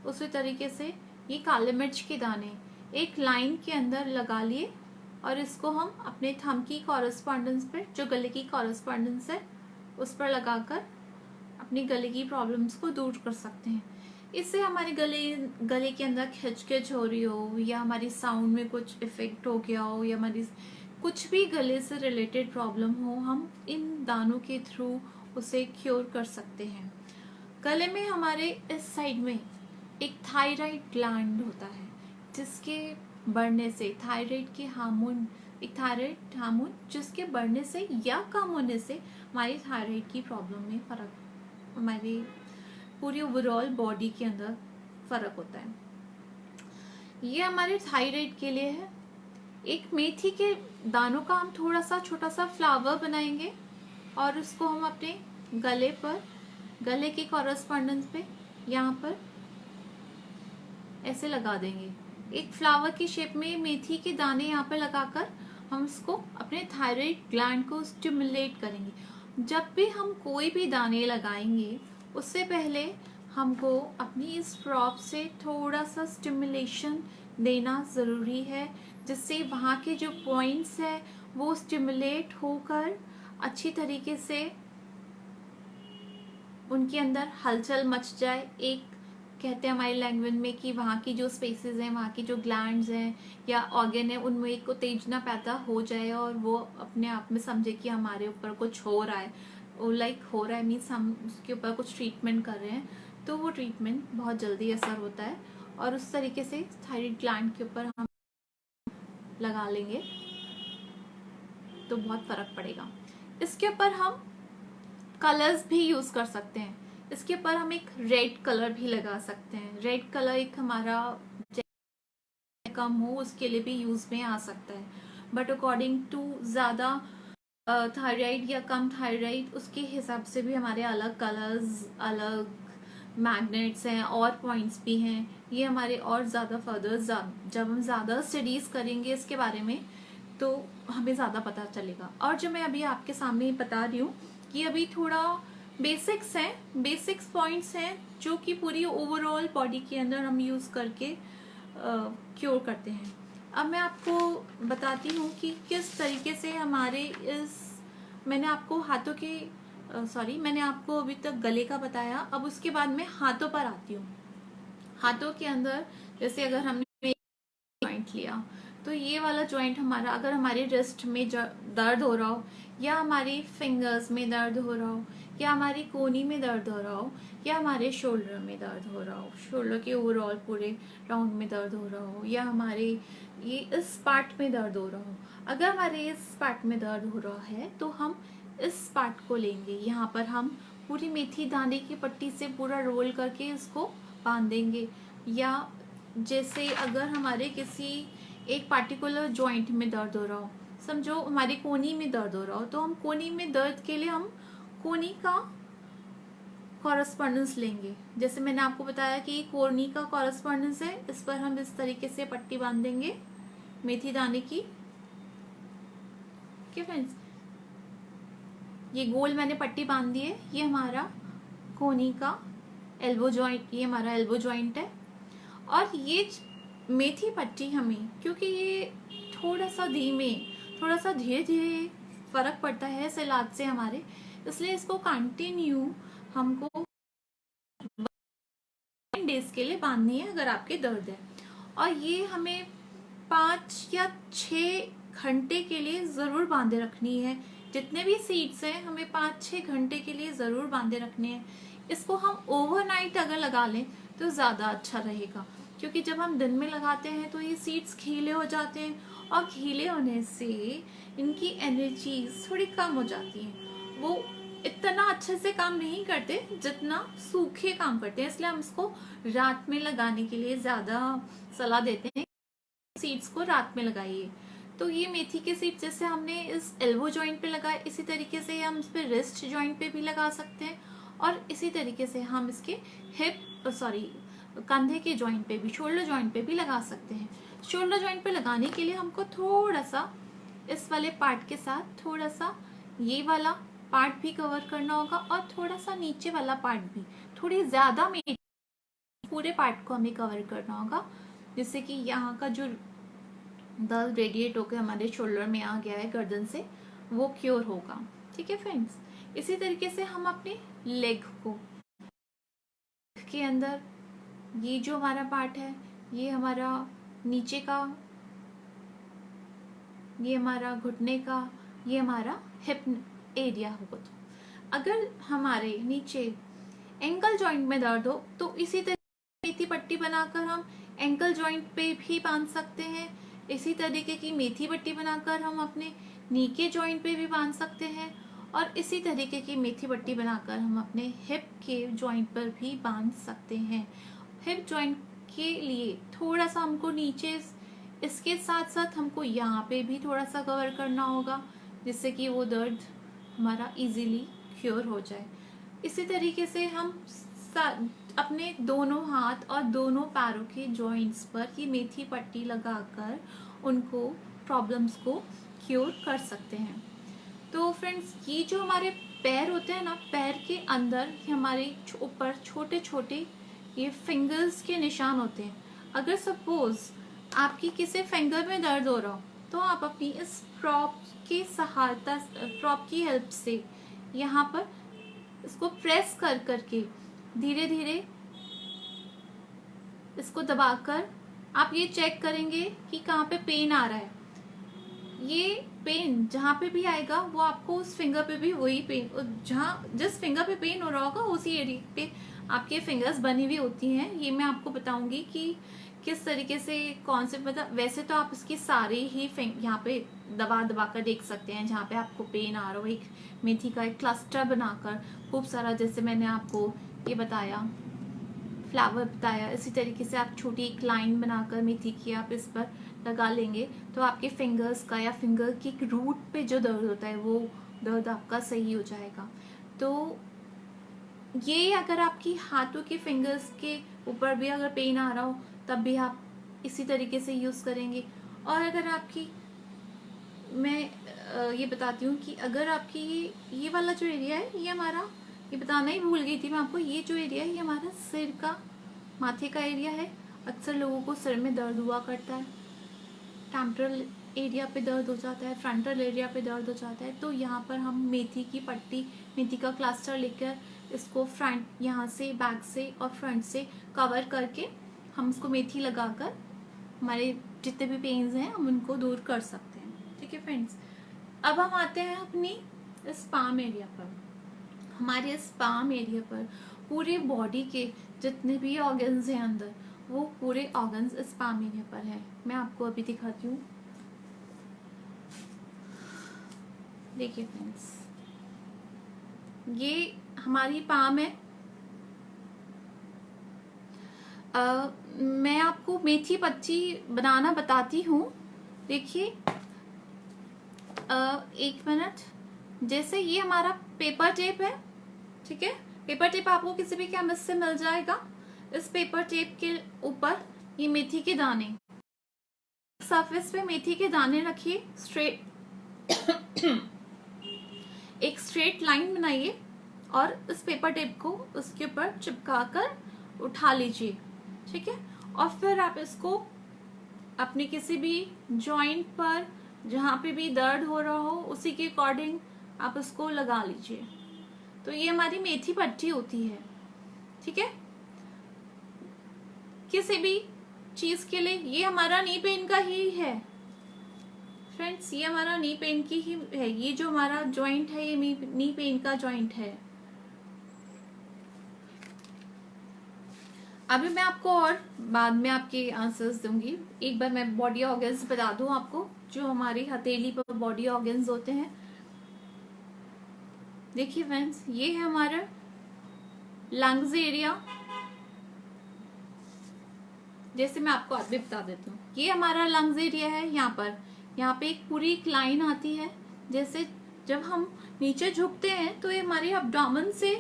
उसी तरीके से ये काले मिर्च के दाने एक लाइन के अंदर लगा लिए और इसको हम अपने थंब की कॉरेस्पॉन्डेंस पे, जो गले की कॉरेस्पॉन्डेंस है, उस पर लगाकर अपनी गले की प्रॉब्लम्स को दूर कर सकते हैं। इससे हमारे गले के अंदर खिंच हो रही हो, या हमारी साउंड में कुछ इफेक्ट हो गया हो, या हमारी कुछ भी गले से रिलेटेड प्रॉब्लम हो, हम इन दानों के थ्रू उसे क्योर कर सकते हैं। गले में हमारे इस साइड में एक थायराइड ग्लैंड होता है, जिसके बढ़ने से थायराइड के हार्मोन, एक थायराइड हार्मोन जिसके बढ़ने से या कम होने से हमारी थायराइड की प्रॉब्लम में फर्क, हमारी पूरी ओवरऑल बॉडी के अंदर फर्क होता है। ये हमारे थायराइड के लिए है। एक मेथी के दानों का हम थोड़ा सा छोटा सा फ्लावर बनाएंगे और उसको हम अपने गले पर, गले के कॉरेस्पॉन्डेंस पे यहाँ पर ऐसे लगा देंगे। एक फ्लावर की शेप में मेथी के दाने यहाँ पर लगाकर हम इसको अपने थायराइड ग्लैंड को स्टिमुलेट करेंगे। जब भी हम कोई भी दाने लगाएंगे उससे पहले हमको अपनी इस प्रॉप से थोड़ा सा स्टिमुलेशन देना ज़रूरी है, जिससे वहाँ के जो पॉइंट्स है वो स्टिमुलेट होकर अच्छी तरीके से उनके अंदर हलचल मच जाए। एक कहते हैं हमारी लैंग्वेज में कि वहाँ की जो स्पेसेस हैं, वहाँ की जो ग्लैंड्स हैं या ऑर्गन है, उनमें एक उत्तेजना पैदा हो जाए और वो अपने आप में समझे कि हमारे ऊपर कुछ हो रहा है, वो लाइक हो रहा है मीन्स हम उसके ऊपर कुछ ट्रीटमेंट कर रहे हैं, तो वो ट्रीटमेंट बहुत जल्दी असर होता है और उस तरीके से थायराइड ग्लैंड के ऊपर हम लगा लेंगे तो बहुत फर्क पड़ेगा। इसके ऊपर हम कलर्स भी यूज कर सकते हैं। इसके ऊपर हम एक रेड कलर भी लगा सकते हैं। रेड कलर एक हमारा कम हो उसके लिए भी यूज में आ सकता है, बट अकॉर्डिंग टू ज्यादा थायराइड या कम थायराइड, उसके हिसाब से भी हमारे अलग कलर्स, अलग मैग्नेट्स हैं और पॉइंट्स भी हैं। ये हमारे और ज़्यादा फर्दर जब हम ज़्यादा स्टडीज़ करेंगे इसके बारे में तो हमें ज़्यादा पता चलेगा। और जो मैं अभी आपके सामने बता रही हूँ कि अभी थोड़ा बेसिक्स हैं, बेसिक्स पॉइंट्स हैं जो कि पूरी ओवरऑल बॉडी के अंदर हम यूज़ करके क्योर करते हैं। अब मैं आपको बताती हूँ कि किस तरीके से हमारे इस, मैंने आपको हाथों के मैंने आपको अभी तक गले का बताया, अब उसके बाद मैं हाथों पर आती हूँ। हाथों के अंदर जैसे अगर हमने जॉइंट लिया तो ये वाला जॉइंट हमारा, अगर हमारे रिस्ट में दर्द हो रहा हो, या हमारी फिंगर्स में दर्द हो रहा हो, या हमारी कोहनी में दर्द हो रहा हो, या हमारे शोल्डर में दर्द हो रहा हो, शोल्डर के ओवरऑल पूरे राउंड में दर्द हो रहा हो, या हमारे ये इस पार्ट में दर्द हो रहा हो, अगर हमारे इस पार्ट में दर्द हो रहा है तो हम इस पार्ट को लेंगे। यहाँ पर हम पूरी मेथी दाने की पट्टी से पूरा रोल करके इसको बांध देंगे। या जैसे अगर हमारे किसी एक पार्टिकुलर जॉइंट में दर्द हो रहा हो, समझो हमारी कोहनी में दर्द हो रहा हो, तो हम कोहनी में दर्द के लिए हम कोहनी का कॉरेस्पॉन्डेंस लेंगे। जैसे मैंने आपको बताया कि कोहनी का कॉरेस्पॉन्डेंस है, इस पर हम इस तरीके से पट्टी बांध देंगे मेथी दाने की। ओके फ्रेंड्स, ये गोल मैंने पट्टी बांध दी है, ये हमारा कोहनी का एल्बो जॉइंट, ये हमारा एल्बो जॉइंट है। और ये मेथी पट्टी हमें, क्योंकि ये थोड़ा सा धीरे धीरे फर्क पड़ता है इस इलाज से हमारे, इसलिए इसको कंटिन्यू हमको 10 डेज के लिए बांधनी है अगर आपके दर्द है। और ये हमें 5 या 6 घंटे के लिए ज़रूर बांधे रखनी है। जितने भी सीड्स हैं हमें 5-6 घंटे के लिए ज़रूर बांधे रखने हैं। इसको हम ओवरनाइट अगर लगा लें तो ज़्यादा अच्छा रहेगा, क्योंकि जब हम दिन में लगाते हैं तो ये सीड्स गीले हो जाते हैं और गीले होने से इनकी एनर्जीज थोड़ी कम हो जाती हैं। वो इतना अच्छे से काम नहीं करते जितना सूखे काम करते हैं, इसलिए हम इसको रात में लगाने के लिए ज़्यादा सलाह देते हैं। सीड्स को रात में लगाइए। तो ये मेथी के सीड्स जैसे हमने इस एल्बो जॉइंट पे लगाए, इसी तरीके से हम इस पे रिस्ट जॉइंट पे भी लगा सकते हैं, और इसी तरीके से हम इसके कंधे के जॉइंट पे भी, शोल्डर जॉइंट पे भी लगा सकते हैं। शोल्डर जॉइंट पे लगाने के लिए हमको थोड़ा सा इस वाले पार्ट के साथ थोड़ा सा ये वाला पार्ट भी कवर करना होगा, और थोड़ा सा नीचे वाला पार्ट भी, थोड़ी ज्यादा पूरे पार्ट को हमें कवर करना होगा, जिससे कि यहाँ का जो दर्द रेडिएट होकर हमारे शोल्डर में आ गया है गर्दन से, वो क्योर होगा। ठीक है फ्रेंड्स, इसी तरीके से हम अपने लेग को के अंदर, ये जो हमारा पार्ट है, ये हमारा नीचे का, ये हमारा घुटने का, ये हमारा हिप एरिया होगा। तो अगर हमारे नीचे एंकल जॉइंट में दर्द हो तो इसी तरह मेथी पट्टी बनाकर हम एंकल जॉइंट पे भी बांध सकते हैं। इसी तरीके की मेथी पट्टी बनाकर हम अपने नी के जॉइंट पे भी बांध सकते हैं, और इसी तरीके की मेथी पट्टी बनाकर हम अपने हिप के जॉइंट पर भी बांध सकते हैं। हिप जॉइंट के लिए थोड़ा सा हमको नीचे, इसके साथ साथ हमको यहाँ पे भी थोड़ा सा कवर करना होगा, जिससे कि वो दर्द हमारा इजीली क्योर हो जाए। इसी तरीके से हम अपने दोनों हाथ और दोनों पैरों के जॉइंट्स पर ये मेथी पट्टी लगाकर उनको प्रॉब्लम्स को क्योर कर सकते हैं। तो फ्रेंड्स, ये जो हमारे पैर होते हैं ना, पैर के अंदर हमारे ऊपर छोटे छोटे ये फिंगर्स के निशान होते हैं। अगर सपोज आपकी किसी फिंगर में दर्द हो रहा हो तो आप अपनी इस प्रॉप की सहायता, प्रॉप की हेल्प से यहाँ पर इसको प्रेस कर करके धीरे धीरे इसको दबाकर आप ये चेक करेंगे कि कहाँ पे पेन आ रहा है। ये पेन जहाँ पे भी आएगा वो आपको उस फिंगर पे भी वही पेन, जहाँ जिस फिंगर पे पेन हो रहा होगा उसी एरिया पे आपके फिंगर्स बनी हुई होती हैं। ये मैं आपको बताऊंगी कि किस तरीके से, कौन से, मतलब वैसे तो आप इसकी सारे ही यहाँ पे दबा दबा कर देख सकते हैं जहाँ पे आपको पेन आ रहा हो। एक मेथी का एक क्लस्टर बनाकर खूब सारा, जैसे मैंने आपको ये बताया फ्लावर बताया, इसी तरीके से आप छोटी एक लाइन बनाकर मेथी की आप इस पर लगा लेंगे तो आपके फिंगर्स का या फिंगर की रूट पे जो दर्द होता है वो दर्द आपका सही हो जाएगा। तो ये अगर आपकी हाथों के फिंगर्स के ऊपर भी अगर पेन आ रहा हो तब भी आप इसी तरीके से यूज़ करेंगे। और अगर आपकी, मैं ये बताती हूँ कि अगर आपकी ये वाला जो एरिया है, ये हमारा, ये बताना ही भूल गई थी मैं आपको, ये जो एरिया है ये हमारा सिर का, माथे का एरिया है। अक्सर लोगों को सिर में दर्द हुआ करता है, टेम्पोरल एरिया पे दर्द हो जाता है, फ्रंटल एरिया पे दर्द हो जाता है। तो यहाँ पर हम मेथी की पट्टी, मेथी का क्लस्टर लेकर इसको फ्रंट, यहाँ से बैक से और फ्रंट से कवर करके हम इसको मेथी लगाकर हमारे जितने भी पेन्स हैं हम उनको दूर कर सकते हैं। ठीक है फ्रेंड्स, अब हम आते हैं अपनी इस पाम एरिया पर। हमारे इस पाम एरिया पर पूरे बॉडी के जितने भी ऑर्गन्स हैं अंदर, वो पूरे ऑर्गन्स इस पाम एरिया पर है। मैं आपको अभी दिखाती हूँ, देखिए फ्रेंड्स, ये हमारी पाम है। मैं आपको मेथी पत्ती बनाना बताती हूँ। देखिए, एक मिनट, जैसे ये हमारा पेपर टेप है, ठीक है, पेपर टेप आपको किसी भी केमिस्ट से मिल जाएगा। इस पेपर टेप के ऊपर ये मेथी के दाने, सरफेस पे मेथी के दाने रखिए, स्ट्रेट एक स्ट्रेट लाइन बनाइए और इस पेपर टेप को उसके ऊपर चिपका कर उठा लीजिए। ठीक है, और फिर आप इसको अपने किसी भी जॉइंट पर जहाँ पे भी दर्द हो रहा हो उसी के अकॉर्डिंग आप इसको लगा लीजिए। तो ये हमारी मेथी पट्टी होती है। ठीक है, किसी भी चीज के लिए, ये हमारा नी पेन का ही है फ्रेंड्स, ये हमारा नी पेन की ही है। ये जो हमारा जॉइंट है ये नी पेन का जॉइंट है। अभी मैं आपको और बाद में आपके आंसर्स दूंगी। एक बार मैं बॉडी ऑर्गन्स बता दूं आपको, जो हमारी हथेली पर बॉडी ऑर्गन्स होते हैं। देखिए फ्रेंड्स, ये है हमारा लंग्स एरिया। जैसे मैं आपको अभी बता देती हूँ, ये हमारा लंग्स एरिया है। यहाँ पे एक पूरी एक लाइन आती है। जैसे जब हम नीचे झुकते हैं तो ये हमारी अब्डोमेन से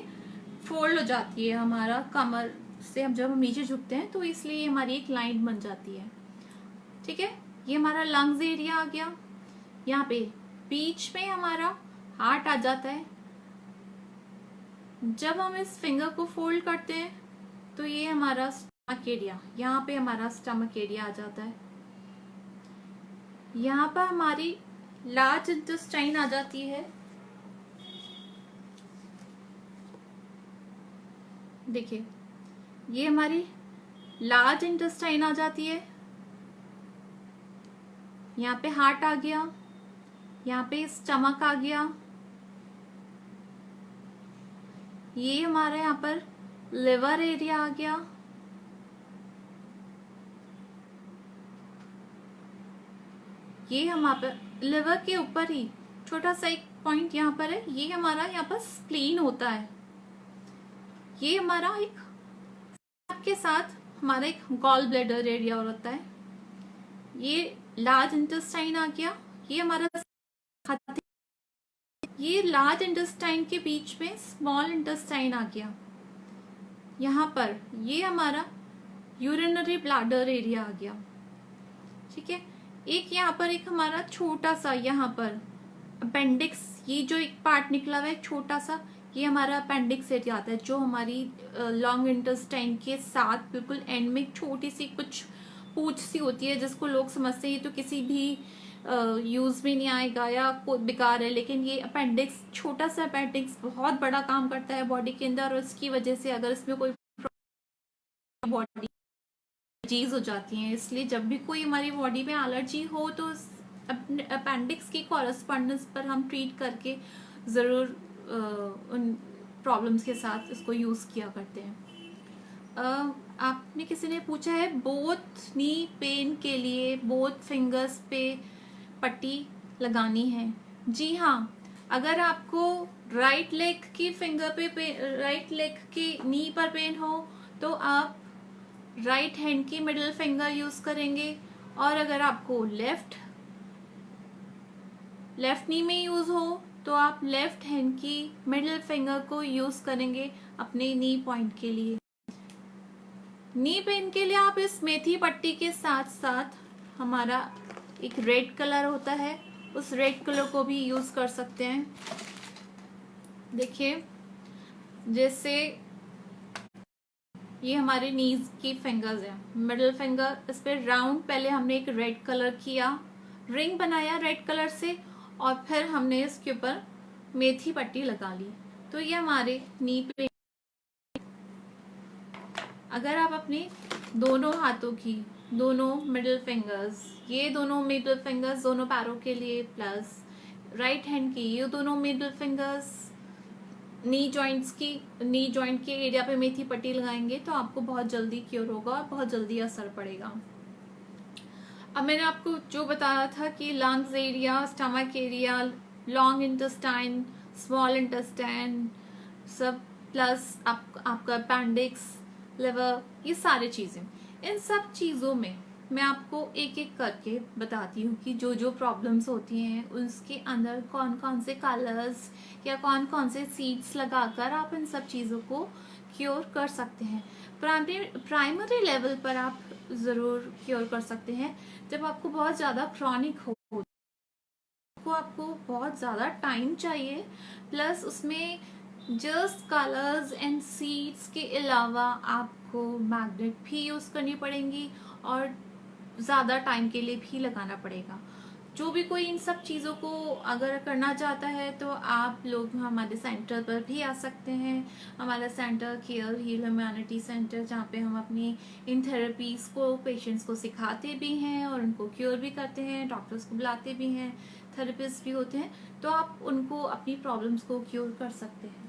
फोल्ड हो जाती है, हमारा कमर से हम जब हम नीचे झुकते हैं तो इसलिए ये हमारी एक लाइन बन जाती है। ठीक है, ये हमारा लंग्स एरिया आ गया। यहाँ पे बीच में हमारा हार्ट आ जाता है। जब हम इस फिंगर को फोल्ड करते हैं तो ये हमारा स्टमक एरिया, यहाँ पे हमारा स्टमक एरिया आ जाता है। यहाँ पर हमारी लार्ज इंटेस्टाइन आ जाती है। देखिए, ये हमारी लार्ज इंटेस्टाइन आ जाती है। यहाँ पे हार्ट आ गया, यहाँ पे स्टमक आ गया। ये हमारे यहाँ पर लिवर एरिया आ गया। ये हम यहाँ पर लिवर के ऊपर ही छोटा सा एक पॉइंट यहाँ पर है, ये हमारा यहाँ पर स्प्लीन होता है। ये हमारा एक के साथ हमारा एक गॉल ब्लैडर एरिया होता है। ये लार्ज इंटेस्टाइन आ गया। ये हमारा, ये लार्ज इंटेस्टाइन के बीच में स्मॉल इंटेस्टाइन आ गया। यहाँ पर ये हमारा यूरिनरी ब्लैडर एरिया आ गया। ठीक है, एक यहाँ पर एक हमारा छोटा सा यहाँ पर अपेंडिक्स, ये जो एक पार्ट निकला हुआ है छोटा सा, ये हमारा अपेंडिक्स एरिया आता है, जो हमारी लॉन्ग इंटेस्टाइन के साथ बिल्कुल एंड में छोटी सी कुछ पूंछ सी होती है, जिसको लोग समझते हैं ये तो किसी भी यूज में नहीं आएगा या बेकार है, लेकिन ये अपेंडिक्स, छोटा सा अपेंडिक्स बहुत बड़ा काम करता है बॉडी के अंदर। और इसकी वजह से अगर इसमें कोई बॉडी चीज हो जाती है, इसलिए जब भी कोई हमारी बॉडी में एलर्जी हो तो अपेंडिक्स की कॉरेस्पॉन्डेंस पर हम ट्रीट करके जरूर उन प्रॉब्लम्स के साथ इसको यूज किया करते हैं। आपने किसी ने पूछा है बोथ नी पेन के लिए बोथ फिंगर्स पे पट्टी लगानी है। जी हाँ, अगर आपको राइट लेग की फिंगर पे राइट लेग की नी पर पेन हो तो आप राइट हैंड की मिडिल फिंगर यूज करेंगे, और अगर आपको लेफ्ट नी में यूज हो तो आप लेफ्ट हैंड की मिडिल फिंगर को यूज करेंगे अपने नी पॉइंट के लिए। नी पेन के लिए आप इस मेथी पट्टी के साथ साथ हमारा एक रेड कलर होता है, उस रेड कलर को भी यूज कर सकते हैं। देखिए, जैसे ये हमारे नीज की फिंगर्स हैं, मिडिल फिंगर, इस पे राउंड पहले हमने एक रेड कलर किया, रिंग बनाया रेड कलर से, और फिर हमने इसके ऊपर मेथी पट्टी लगा ली, तो ये हमारे नी पे। अगर आप अपने दोनों हाथों की दोनों मिडिल फिंगर्स, ये दोनों मिडिल फिंगर्स दोनों पैरों के लिए, प्लस राइट हैंड की ये दोनों मिडिल फिंगर्स नी जॉइंट के एरिया पे मेथी पट्टी लगाएंगे तो आपको बहुत जल्दी क्योर होगा और बहुत जल्दी असर पड़ेगा। अब मैंने आपको जो बताया था कि lungs area, stomach area, long intestine, small intestine सब, प्लस आपका अपेंडिक्स, लिवर, ये सारी चीजें, इन सब चीजों में मैं आपको एक एक करके बताती हूँ कि जो जो प्रॉब्लम्स होती हैं उसके अंदर कौन कौन से कलर्स या कौन कौन से सीड्स लगाकर आप इन सब चीज़ों को क्योर कर सकते हैं। प्राइमरी लेवल पर आप ज़रूर क्योर कर सकते हैं। जब आपको बहुत ज़्यादा क्रॉनिक हो तो आपको बहुत ज़्यादा टाइम चाहिए, प्लस उसमें जस्ट कलर्स एंड सीड्स के अलावा आपको मैग्नेट भी यूज़ करनी पड़ेंगी और ज़्यादा टाइम के लिए भी लगाना पड़ेगा। जो भी कोई इन सब चीज़ों को अगर करना चाहता है तो आप लोग हमारे सेंटर पर भी आ सकते हैं। हमारा centre care heal humanity centre, जहाँ पे हम अपनी इन थेरेपीज़ को पेशेंट्स को सिखाते भी हैं और उनको क्योर भी करते हैं, डॉक्टर्स को बुलाते भी हैं, थेरेपिस्ट भी होते हैं, तो आप उनको अपनी प्रॉब्लम्स को क्योर कर सकते हैं।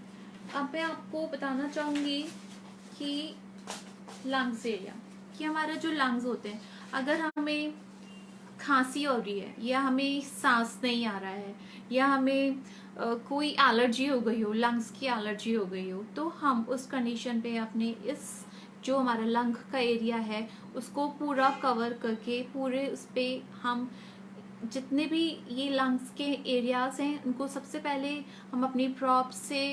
अब मैं आपको बताना चाहूँगी कि लंग्स एरिया, कि हमारा जो लंग्स होते हैं, अगर हमें खांसी हो रही है या हमें सांस नहीं आ रहा है या हमें कोई एलर्जी हो गई हो, लंग्स की एलर्जी हो गई हो, तो हम उस कंडीशन पे अपने इस जो हमारा लंग का एरिया है उसको पूरा कवर करके पूरे उस पे हम जितने भी ये लंग्स के एरियाज हैं उनको सबसे पहले हम अपनी प्रॉप से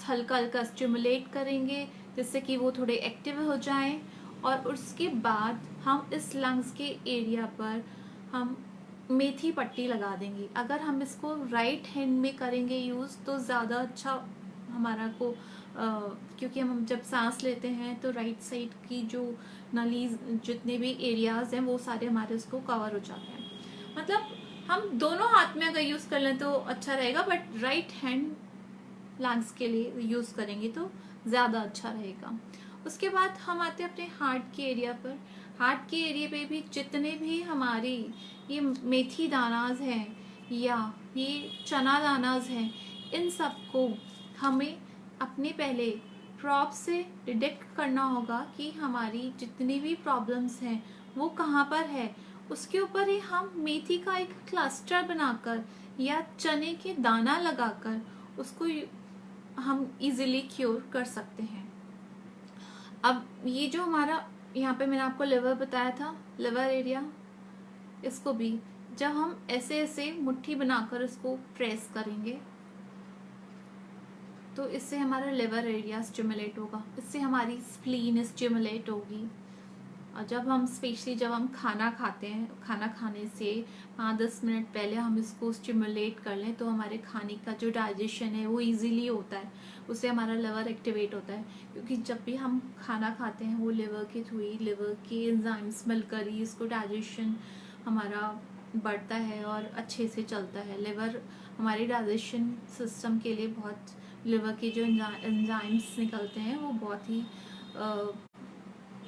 हल्का हल्का स्टिमुलेट करेंगे जिससे कि वो थोड़े एक्टिव हो जाएं, और उसके बाद हम इस लंग्स के एरिया पर हम मेथी पट्टी लगा देंगे। अगर हम इसको राइट हैंड में करेंगे यूज़ तो ज़्यादा अच्छा हमारा को क्योंकि हम जब सांस लेते हैं तो राइट साइड की जो नली जितने भी एरियाज हैं वो सारे हमारे उसको कवर हो जाते हैं। मतलब हम दोनों हाथ में अगर यूज़ कर लें तो अच्छा रहेगा, बट राइट हैंड लंग्स के लिए यूज़ करेंगे तो ज़्यादा अच्छा रहेगा। उसके बाद हम आते हैं अपने हार्ट के एरिया पर। हार्ट के एरिया पे भी जितने भी हमारी ये मेथी दानाज हैं या ये चना दानाज हैं, इन सबको हमें अपने पहले प्रॉप से डिटेक्ट करना होगा कि हमारी जितनी भी प्रॉब्लम्स हैं वो कहाँ पर है। उसके ऊपर ही हम मेथी का एक क्लस्टर बनाकर या चने के दाना लगाकर उसको हम इजीली क्योर कर सकते हैं। अब ये जो हमारा यहाँ पे मैंने आपको लिवर बताया था, लिवर एरिया, इसको भी जब हम ऐसे ऐसे मुट्ठी बनाकर इसको प्रेस करेंगे तो इससे हमारा लिवर एरिया स्टिमुलेट होगा, इससे हमारी स्प्लीन स्टिमुलेट होगी। और जब हम स्पेशली जब हम खाना खाते हैं, खाना खाने से 5-10 मिनट पहले हम इसको स्टिमुलेट कर लें तो हमारे खाने का जो डाइजेशन है वो इजीली होता है, उससे हमारा लिवर एक्टिवेट होता है। क्योंकि जब भी हम खाना खाते हैं वो लिवर के थ्रू ही, लिवर के एंजाइम्स मिलकर ही इसको डाइजेशन हमारा बढ़ता है और अच्छे से चलता है। लिवर हमारे डाइजेशन सिस्टम के लिए बहुत, लिवर के जो एंजाइम्स निकलते हैं वो बहुत ही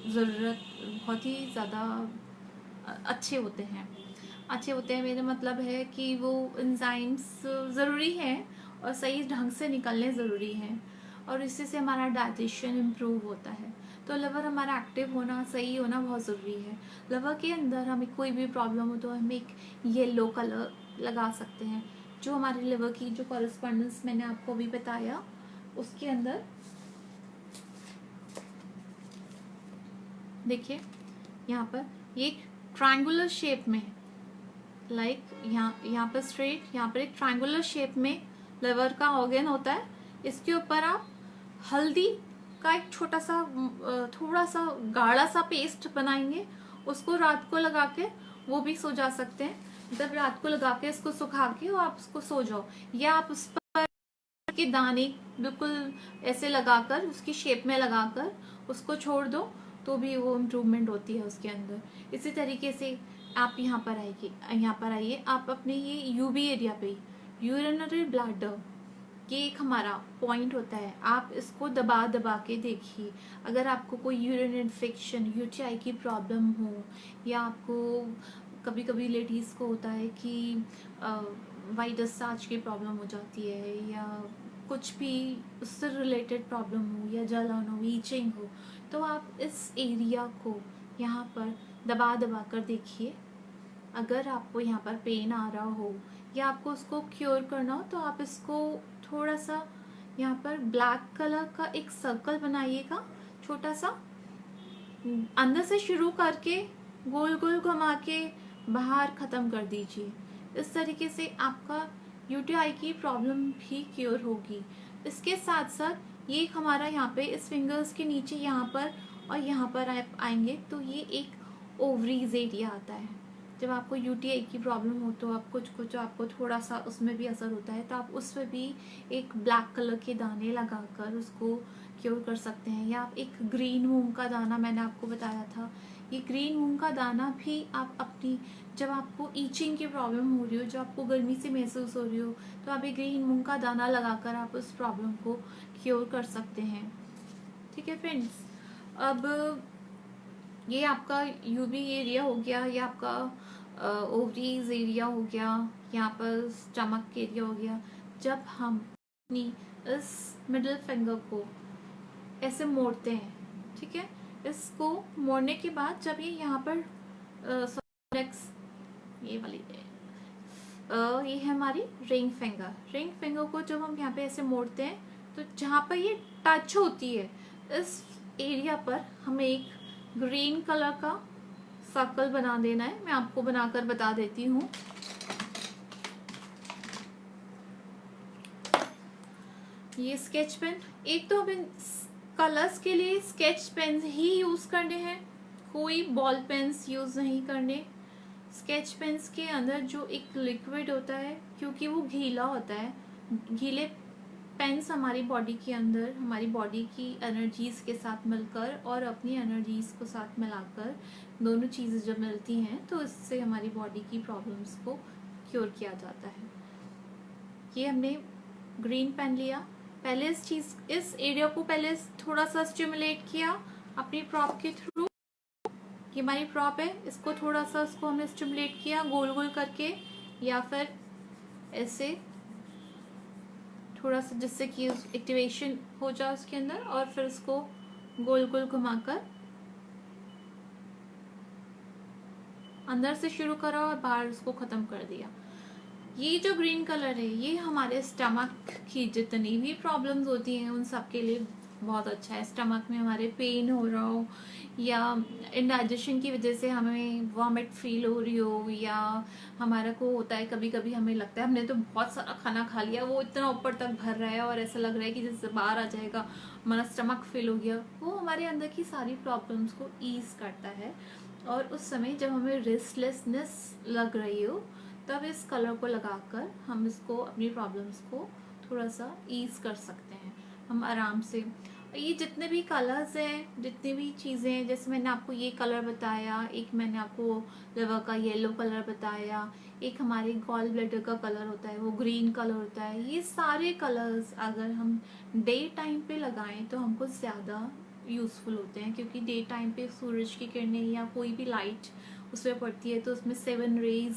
ज़रूरत, बहुत ही ज़्यादा अच्छे होते हैं। अच्छे होते हैं मेरा मतलब है कि वो एंजाइम्स ज़रूरी हैं और सही ढंग से निकलने ज़रूरी हैं, और इसी से हमारा डाइजेशन इम्प्रूव होता है। तो लिवर हमारा एक्टिव होना, सही होना बहुत ज़रूरी है। लिवर के अंदर हमें कोई भी प्रॉब्लम हो तो हम एक येलो कलर लगा सकते हैं, जो हमारे लिवर की जो कॉरेस्पॉन्डेंस मैंने आपको अभी बताया उसके अंदर देखिए यहाँ पर ये एक ट्रायंगुलर शेप में, लाइक यहाँ पर स्ट्रेट, यहाँ पर एक ट्रायंगुलर शेप में लिवर का ऑर्गन होता है। इसके ऊपर आप हल्दी का एक छोटा सा थोड़ा सा गाढ़ा सा पेस्ट बनाएंगे, उसको रात को लगा के वो भी सो जा सकते हैं। जब रात को लगा के इसको सुखा के और आप उसको सो जाओ, या आप उस पर के दाने बिल्कुल ऐसे लगाकर उसकी शेप में लगाकर उसको छोड़ दो तो भी वो इम्प्रूवमेंट होती है उसके अंदर। इसी तरीके से आप यहाँ पर आइए, आप अपने ये यूबी एरिया पे, यूरिनरी ब्लैडर, ये एक हमारा पॉइंट होता है, आप इसको दबा दबा के देखिए। अगर आपको कोई यूरिन इन्फेक्शन, यूटीआई की प्रॉब्लम हो, या आपको कभी कभी लेडीज़ को होता है कि वाइट डिस्चार्ज की प्रॉब्लम हो जाती है, या कुछ भी उससे रिलेटेड प्रॉब्लम हो, या जलन हो, ईचिंग हो, तो आप इस एरिया को यहाँ पर दबा दबा कर देखिए। अगर आपको यहाँ पर पेन आ रहा हो या आपको उसको क्योर करना हो तो आप इसको थोड़ा सा यहाँ पर ब्लैक कलर का एक सर्कल बनाइएगा, छोटा सा, अंदर से शुरू करके गोल गोल घुमा के बाहर ख़त्म कर दीजिए। इस तरीके से आपका यूटीआई की प्रॉब्लम भी क्योर होगी। इसके साथ साथ ये हमारा यहाँ पे इस फिंगर्स के नीचे यहाँ पर और यहाँ पर आप आएंगे तो ये एक ओवरीज एरिया आता है। जब आपको यूटीआई की प्रॉब्लम हो तो आप कुछ आपको थोड़ा सा उसमें भी असर होता है, तो आप उसमें भी एक ब्लैक कलर के दाने लगाकर उसको क्योर कर सकते हैं। या आप एक ग्रीन मूंग का दाना, मैंने आपको बताया था ये ग्रीन मूंग का दाना भी आप अपनी, जब आपको ईचिंग की प्रॉब्लम हो रही हो, जब आपको गर्मी से महसूस हो रही हो, तो आप ये ग्रीन मूंग का दाना लगाकर आप उस प्रॉब्लम को क्योर कर सकते हैं। ठीक है फ्रेंड्स, अब ये आपका यूबी एरिया हो गया, ये आपका ओवरीज एरिया हो गया, यहाँ पर स्टमक एरिया हो गया। जब हम अपनी इस मिडिल फिंगर को ऐसे मोड़ते हैं, ठीक है, इसको मोड़ने के बाद जब ये यहाँ पर ये वाली ये है हमारी रिंग फिंगर। रिंग फिंगर को जब हम यहाँ पे ऐसे मोड़ते हैं तो जहाँ पर ये टच होती है इस एरिया पर हमें एक ग्रीन कलर का सर्कल बना देना है। मैं आपको बनाकर बता देती हूँ। ये स्केच पेन, एक तो हमें कलर्स के लिए स्केच पेन ही यूज करने हैं, कोई बॉल पेन्स यूज नहीं करने। स्केच पेन्स के अंदर जो एक लिक्विड होता है, क्योंकि वो गीला होता है, गीले पेन्स हमारी बॉडी के अंदर हमारी बॉडी की एनर्जीज के साथ मिलकर और अपनी एनर्जीज को साथ मिलाकर दोनों चीज़ें जब मिलती हैं तो इससे हमारी बॉडी की प्रॉब्लम्स को क्योर किया जाता है। ये हमने ग्रीन पेन लिया, पहले इस एरिया को पहले थोड़ा सा स्टिमुलेट किया अपनी प्रॉप के थ्रू। ये हमारी प्रॉप है, इसको थोड़ा सा इसको हमने स्टिमुलेट किया गोल गोल करके, या फिर ऐसे थोड़ा सा, जिससे कि एक्टिवेशन हो जाए उसके अंदर, और फिर इसको गोल गोल घुमाकर अंदर से शुरू करा और बाहर उसको खत्म कर दिया। ये जो ग्रीन कलर है ये हमारे स्टमक की जितनी भी प्रॉब्लम्स होती हैं उन सब के लिए बहुत अच्छा है। स्टमक में हमारे पेन हो रहा हो, या इंडाइजेशन की वजह से हमें वॉमिट फील हो रही हो, या हमारा को होता है कभी कभी हमें लगता है हमने तो बहुत सारा खाना खा लिया, वो इतना ऊपर तक भर रहा है और ऐसा लग रहा है कि जैसे बाहर आ जाएगा, हमारा स्टमक फिल हो गया, वो हमारे अंदर की सारी प्रॉब्लम्स को ईज करता है। और उस समय जब हमें रेस्टलेसनेस लग रही हो तब इस कलर को लगाकर हम इसको अपनी प्रॉब्लम्स को थोड़ा सा ईज कर सकते हैं हम आराम से। ये जितने भी कलर्स हैं, जितनी भी चीज़ें हैं, जैसे मैंने आपको ये कलर बताया, एक मैंने आपको लिवर का येलो कलर बताया, एक हमारे गॉल ब्लैडर का कलर होता है वो ग्रीन कलर होता है, ये सारे कलर्स अगर हम डे टाइम पे लगाएं तो हमको ज़्यादा यूज़फुल होते हैं, क्योंकि डे टाइम पे सूरज की किरणें या कोई भी लाइट उसमें पड़ती है तो उसमें 7 रेज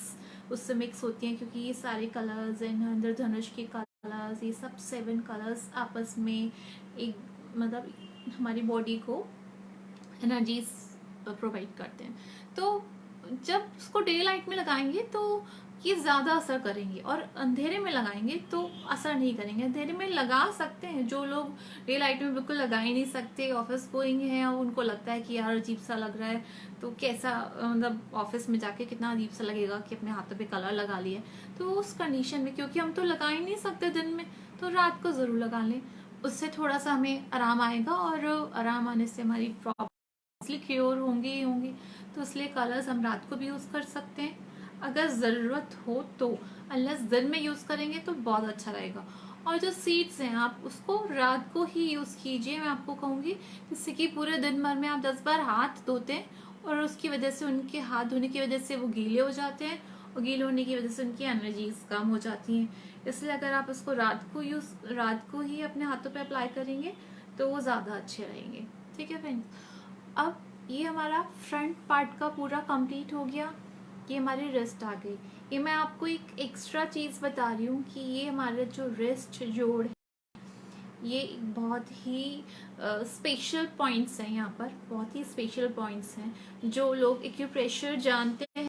उससे मिक्स होती हैं, क्योंकि ये सारे कलर्स इंद्रधनुष के कलर्स, ये सब 7 कलर्स आपस में एक मतलब हमारी बॉडी को एनर्जीज प्रोवाइड करते हैं। तो जब उसको डे लाइट में लगाएंगे तो ये ज़्यादा असर करेंगे, और अंधेरे में लगाएंगे तो असर नहीं करेंगे। अंधेरे में लगा सकते हैं, जो लोग डे लाइट में बिल्कुल लगा ही नहीं सकते, ऑफिस गोइंग हैं और उनको लगता है कि यार अजीब सा लग रहा है, तो कैसा मतलब ऑफिस में जाके कितना अजीब सा लगेगा कि अपने हाथों पे कलर लगा लिए, तो उस कंडीशन में क्योंकि हम तो लगा ही नहीं सकते दिन में, तो रात को ज़रूर लगा लें, उससे थोड़ा सा हमें आराम आएगा, और आराम आने से हमारी प्रॉब्लम इसलिए क्योर होंगी ही होंगी। तो इसलिए कलर्स हम रात को भी यूज़ कर सकते हैं अगर ज़रूरत हो तो, अनलेस दिन में यूज़ करेंगे तो बहुत अच्छा रहेगा। और जो सीड्स हैं आप उसको रात को ही यूज़ कीजिए, मैं आपको कहूँगी, जिससे कि पूरे दिन भर में आप 10 बार हाथ धोते हैं और उसकी वजह से उनके हाथ धोने की वजह से वो गीले हो जाते हैं, और गीले होने की वजह से उनकी एनर्जीज कम हो जाती हैं। इसलिए अगर आप उसको रात को ही अपने हाथों पे अप्लाई करेंगे तो वो ज़्यादा अच्छे रहेंगे। ठीक है फ्रेंड्स, अब ये हमारा फ्रंट पार्ट का पूरा कंप्लीट हो गया, ये हमारी रिस्ट आ गई। ये मैं आपको एक एक्स्ट्रा चीज़ बता रही हूँ कि ये हमारा जो रिस्ट जोड़ है ये बहुत ही स्पेशल पॉइंट्स हैं, यहाँ पर बहुत ही स्पेशल पॉइंट्स हैं। जो लोग एक्यूप्रेशर जानते हैं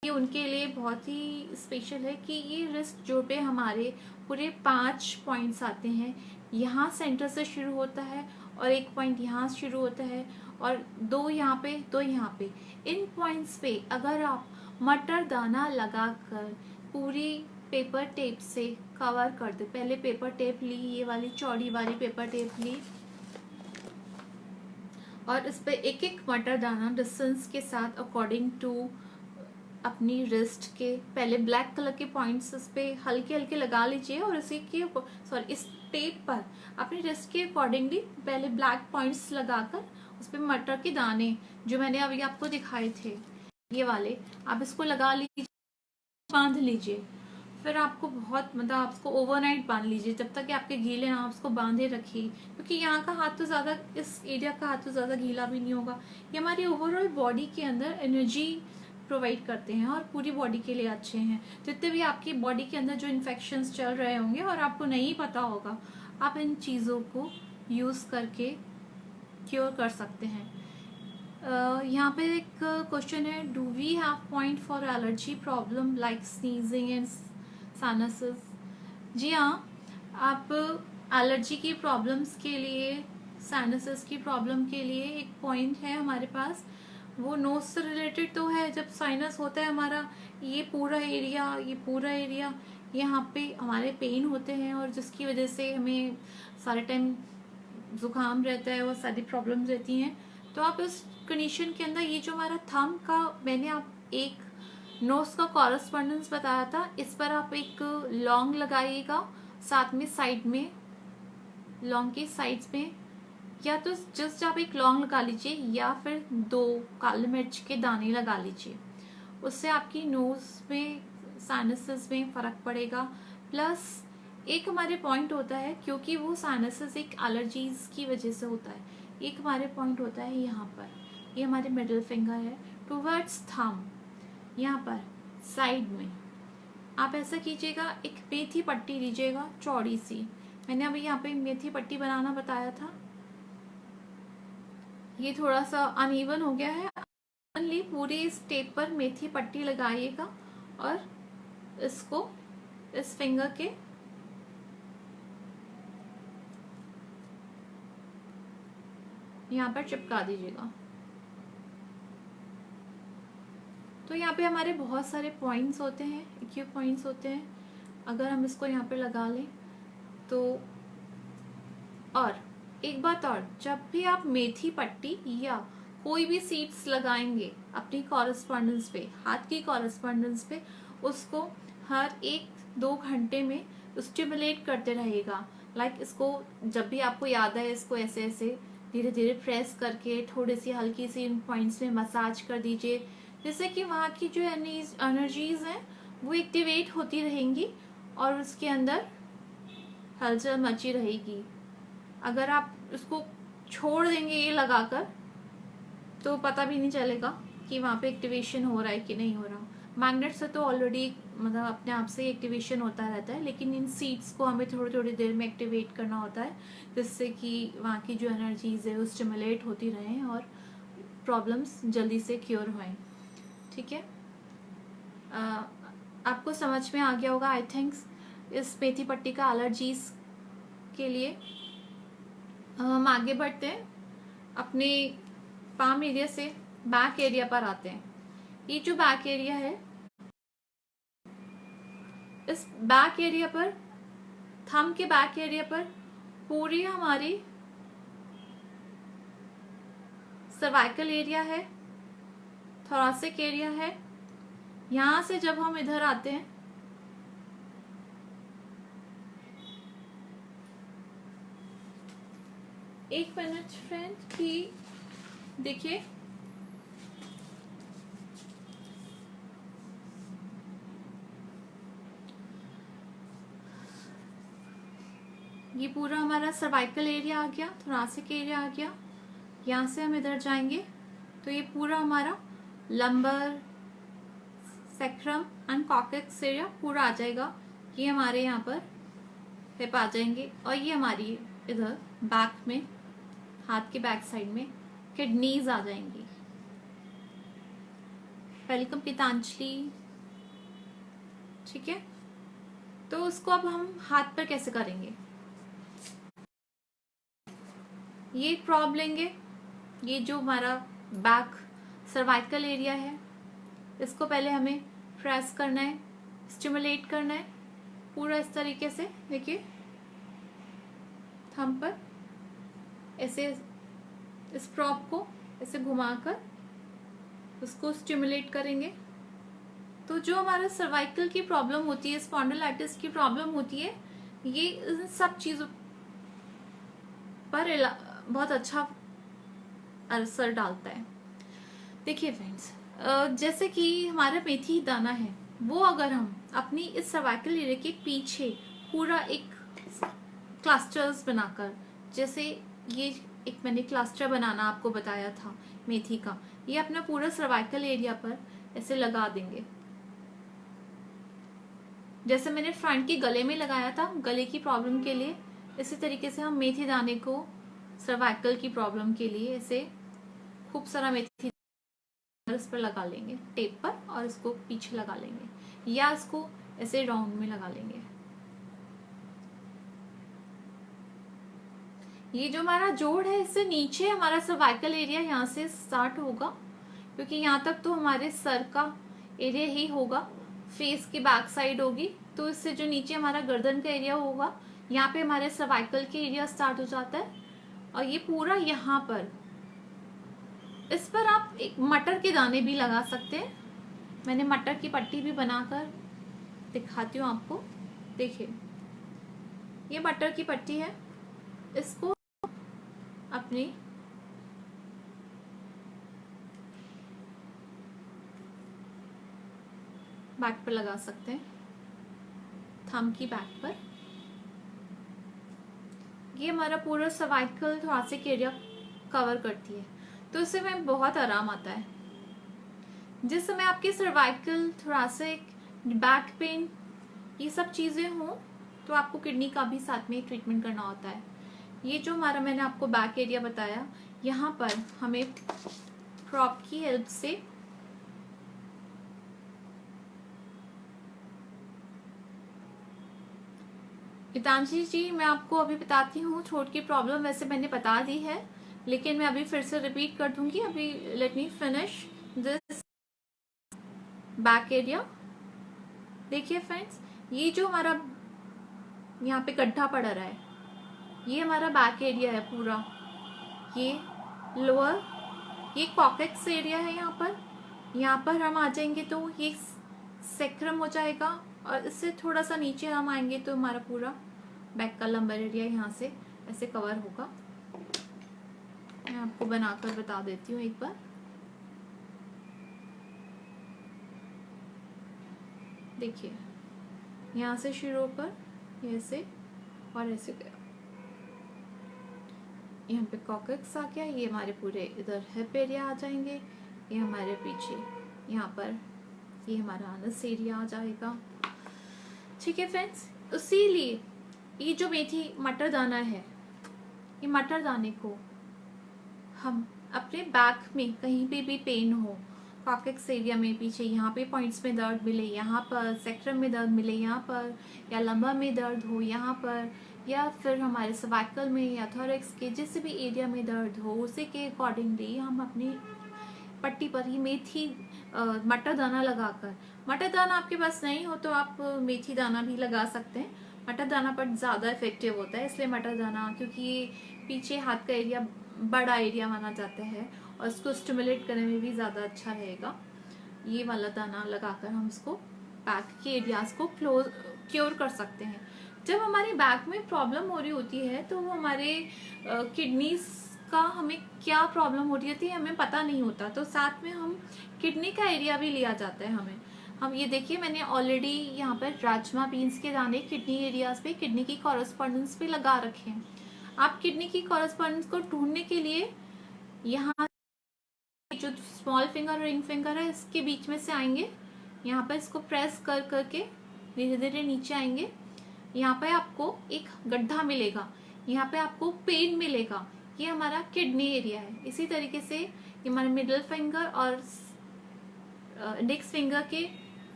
ये उनके लिए बहुत ही स्पेशल है कि ये रिस्ट जोड़ पे हमारे पूरे 5 पॉइंट्स आते हैं। यहाँ सेंटर से शुरू होता है और एक पॉइंट यहाँ शुरू होता है, और 2 यहाँ पे 2 यहाँ पे। इन पॉइंट्स पे अगर आप मटर दाना लगाकर पूरी पेपर टेप से कवर कर दे, पहले पेपर टेप ली, ये वाली चौड़ी वाली पेपर टेप ली, और इस पे एक एक मटर दाना डिस्टेंस के साथ अकॉर्डिंग टू अपनी रिस्ट के पहले ब्लैक कलर के पॉइंट्स इस पे हल्के हल्के लगा लीजिए, और इस टेप पर अपनी रिस्ट के अकॉर्डिंगली पहले ब्लैक पॉइंट्स लगाकर उस पर मटर के दाने जो मैंने अभी आपको दिखाए थे, ये वाले आप इसको लगा लीजिए, बांध लीजिए। फिर आपको बहुत मतलब आपको ओवरनाइट बांध लीजिए, जब तक कि आपके गीले ना, आप उसको बांधे रखिए, क्योंकि यहाँ का हाथ तो ज़्यादा, इस एरिया का हाथ तो ज़्यादा गीला भी नहीं होगा। ये हमारी ओवरऑल बॉडी के अंदर एनर्जी प्रोवाइड करते हैं और पूरी बॉडी के लिए अच्छे हैं। जितने भी आपकी बॉडी के अंदर जो इन्फेक्शंस चल रहे होंगे और आपको नहीं पता होगा, आप इन चीज़ों को यूज़ करके क्योर कर सकते हैं। यहाँ पे एक क्वेश्चन है, do we have point for allergy problem like sneezing and sinuses? जी हाँ, आप एलर्जी की प्रॉब्लम्स के लिए, साइनसेस की प्रॉब्लम के लिए एक पॉइंट है हमारे पास। वो नोज से रिलेटेड तो है, जब साइनस होता है हमारा ये पूरा एरिया यहाँ पे हमारे पेन होते हैं, और जिसकी वजह से हमें सारे टाइम जुकाम रहता है और सारी प्रॉब्लम्स रहती हैं। तो आप इस कंडीशन के अंदर ये जो हमारा थंब का, मैंने आप एक नोज का कॉरस्पॉन्डेंस बताया था, इस पर आप एक लौंग लगाइएगा, साथ में साइड में लौंग के साइड्स में, या तो जस्ट आप एक लौंग लगा लीजिए या फिर 2 काली मिर्च के दाने लगा लीजिए। उससे आपकी नोज में, साइनसेस में फर्क पड़ेगा। प्लस एक हमारे पॉइंट होता है, क्योंकि वो साइनसेस एक एलर्जीज की वजह से होता है, एक हमारे पॉइंट होता है यहाँ पर, ये हमारे मिडिल फिंगर है टूवर्ड्स थंब, यहाँ पर साइड में आप ऐसा कीजिएगा, एक मेथी पट्टी लीजिएगा चौड़ी सी, मैंने अभी यहाँ पे मेथी पट्टी बनाना बताया था। ये थोड़ा सा अनइवन हो गया है, अनली पूरी इस टेप पर मेथी पट्टी लगाइएगा और इसको इस फिंगर के यहाँ पर चिपका दीजिएगा। तो यहाँ पे हमारे बहुत सारे पॉइंट्स होते हैं, एक्यू पॉइंट्स होते हैं, अगर हम इसको यहाँ पे लगा लें तो। और एक बात और, जब भी आप मेथी पट्टी या कोई भी सीड्स लगाएंगे अपनी कॉरस्पॉन्डेंस पे, हाथ की कॉरस्पॉन्डेंस पे, उसको हर 1-2 घंटे में स्टिमुलेट करते रहेगा। लाइक इसको जब भी आपको याद है, इसको ऐसे ऐसे धीरे धीरे प्रेस करके थोड़ी सी हल्की सी इन पॉइंट्स में मसाज कर दीजिए, जिससे कि वहाँ की जो एनर्जीज हैं वो एक्टिवेट होती रहेंगी और उसके अंदर हलचल मची रहेगी। अगर आप उसको छोड़ देंगे ये लगाकर, तो पता भी नहीं चलेगा कि वहाँ पे एक्टिवेशन हो रहा है कि नहीं हो रहा। मैग्नेट से तो ऑलरेडी मतलब अपने आप से एक्टिवेशन होता रहता है, लेकिन इन सीड्स को हमें थोड़ी थोड़ी देर में एक्टिवेट करना होता है, जिससे कि वहाँ की जो एनर्जीज है वो स्टिमुलेट होती रहें और प्रॉब्लम्स जल्दी से क्योर होएं। ठीक है, आपको समझ में आ गया होगा आई थिंक्स इस मेथी पट्टी का एलर्जीज के लिए। हम आगे बढ़ते हैं, अपने पाम एरिया से बैक एरिया पर आते हैं। ये जो बैक एरिया है, इस बैक एरिया पर, थंब के बैक एरिया पर पूरी हमारी सर्वाइकल एरिया है, थोरासिक एरिया है। यहां से जब हम इधर आते हैं, एक मिनट फ्रेंड की देखिए, ये पूरा हमारा सर्वाइकल एरिया आ गया, थोरासिक एरिया आ गया। यहाँ से हम इधर जाएंगे तो ये पूरा हमारा lumbar, sacrum and coccyx area पूरा आ जाएगा। ये हमारे यहाँ पर हिप आ जाएंगे, और ये हमारी इधर बैक में, हाथ के बैक साइड में किडनीज आ जाएंगी। वेलकम पीतांजलि। ठीक है, तो उसको अब हम हाथ पर कैसे करेंगे? ये प्रॉब लेंगे, ये जो हमारा बैक सर्वाइकल एरिया है, इसको पहले हमें प्रेस करना है, स्टिमुलेट करना है पूरा इस तरीके से। देखिए थंब पर ऐसे इस प्रॉप को ऐसे घुमाकर उसको स्टिमुलेट करेंगे। तो जो हमारा सर्वाइकल की प्रॉब्लम होती है, स्पॉन्डिलाइटिस की प्रॉब्लम होती है, ये इन सब चीजों पर बहुत अच्छा असर डालता है। देखिए फ्रेंड्स, जैसे कि हमारा मेथी दाना है, वो अगर हम अपनी इस सर्वाइकल एरिया के पीछे पूरा एक क्लस्टर्स बनाकर, जैसे ये एक मैंने क्लस्टर बनाना आपको बताया था मेथी का, ये अपना पूरा सर्वाइकल एरिया पर ऐसे लगा देंगे। जैसे मैंने फ्रंट के गले में लगाया था गले की प्रॉब्लम के लिए, इसी तरीके से हम मेथी दाने को सर्वाइकल की प्रॉब्लम के लिए ऐसे खूब सारा मेथी इस पर लगा लेंगे टेप पर, और इसको पीछे लगा लेंगे या इसको ऐसे राउंड में लगा लेंगे। ये जो हमारा जोड़ है, इससे नीचे हमारा सर्वाइकल एरिया यहाँ से स्टार्ट होगा, क्योंकि यहाँ तक तो हमारे सर का एरिया ही होगा, फेस की बैक साइड होगी, तो इससे जो नीचे हमारा गर्दन का एरिया होगा, यहाँ पे हमारे सर्वाइकल के एरिया स्टार्ट हो जाता है। और ये पूरा यहाँ पर, इस पर आप एक मटर के दाने भी लगा सकते हैं। मैंने मटर की पट्टी भी बनाकर दिखाती हूँ आपको। देखिए, ये मटर की पट्टी है, इसको अपनी बैक पर लगा सकते हैं, थंब की बैक पर। ये हमारा पूरा सर्वाइकल थोरैसिक एरिया कवर करती है, तो इससे हमें बहुत आराम आता है। जिस समय आपके सर्वाइकल, थोरैसिक, बैक पेन ये सब चीजें हों, तो आपको किडनी का भी साथ में ट्रीटमेंट करना होता है। ये जो हमारा मैंने आपको बैक एरिया बताया, यहाँ पर हमें प्रॉप की हेल्प से गीतांजलि जी, मैं आपको अभी बताती हूँ। छोट की प्रॉब्लम वैसे मैंने बता दी है, लेकिन मैं अभी फिर से रिपीट कर दूंगी। अभी let me finish this back area. देखिए फ्रेंड्स, ये जो हमारा यहाँ पे गड्ढा पड़ रहा है, ये हमारा बैक एरिया है पूरा। ये लोअर, ये कॉकेक्स एरिया है। यहाँ पर हम आ जाएंगे तो ये सेक्रम हो जाएगा, और इससे थोड़ा सा नीचे हम आएंगे तो हमारा पूरा बैक का लंबर एरिया यहाँ से ऐसे कवर होगा। मैं आपको बनाकर बता देती हूँ एक बार। देखिए, यहाँ से शुरू होकर ऐसे और ऐसे गया, यहाँ पे कॉकेक्स आ गया, ये हमारे पूरे इधर हिप एरिया आ जाएंगे, ये हमारे पीछे यहाँ पर ये हमारा अनस एरिया आ जाएगा। ठीक है फ्रेंड्स, इसीलिए ये जो मेथी मटर दाना है, ये मटर दाने को हम अपने बैक में कहीं पे भी पेन हो, कॉकेक्स एरिया में पीछे यहाँ पे पॉइंट्स में दर्द मिले, यहाँ पर सेक्ट्रम में दर्द मिले यहाँ पर, या लंबा में दर्द हो यहाँ पर, या फिर हमारे सर्वाइकल में या थोरैक्स के जिस भी एरिया में दर्द हो, उसी के अकॉर्डिंगली हम अपनी पट्टी पर ही मेथी मटर दाना लगाकर, मटर दाना आपके पास नहीं हो तो आप मेथी दाना भी लगा सकते हैं। मटर दाना पर ज़्यादा इफेक्टिव होता है, इसलिए मटर दाना, क्योंकि ये पीछे हाथ का एरिया बड़ा एरिया माना जाता है और इसको स्टिमुलेट करने में भी ज़्यादा अच्छा रहेगा। ये वाला दाना लगाकर हम इसको बैक के एरियाज को क्योर कर सकते हैं। जब हमारी बैक में प्रॉब्लम हो रही होती है तो वो हमारे किडनीज का हमें क्या प्रॉब्लम हो रही होती है हमें पता नहीं होता, तो साथ में हम किडनी का एरिया भी लिया जाता है हमें। हम ये देखिए, मैंने ऑलरेडी यहाँ पर राजमा बीन्स के दाने किडनी एरियाज पे, किडनी की कॉरेस्पॉन्डेंस पे लगा रखे हैं। आप किडनी की कॉरेस्पॉन्डेंस को ढूंढने के लिए यहाँ जो स्मॉल फिंगर और रिंग फिंगर है इसके बीच में से आएंगे, यहाँ पर इसको प्रेस कर करके धीरे धीरे नीचे आएंगे। यहाँ पे आपको एक गड्ढा मिलेगा, यहाँ पे आपको पेन मिलेगा, ये हमारा किडनी एरिया है। इसी तरीके से ये हमारे मिडिल फिंगर और इंडेक्स फिंगर के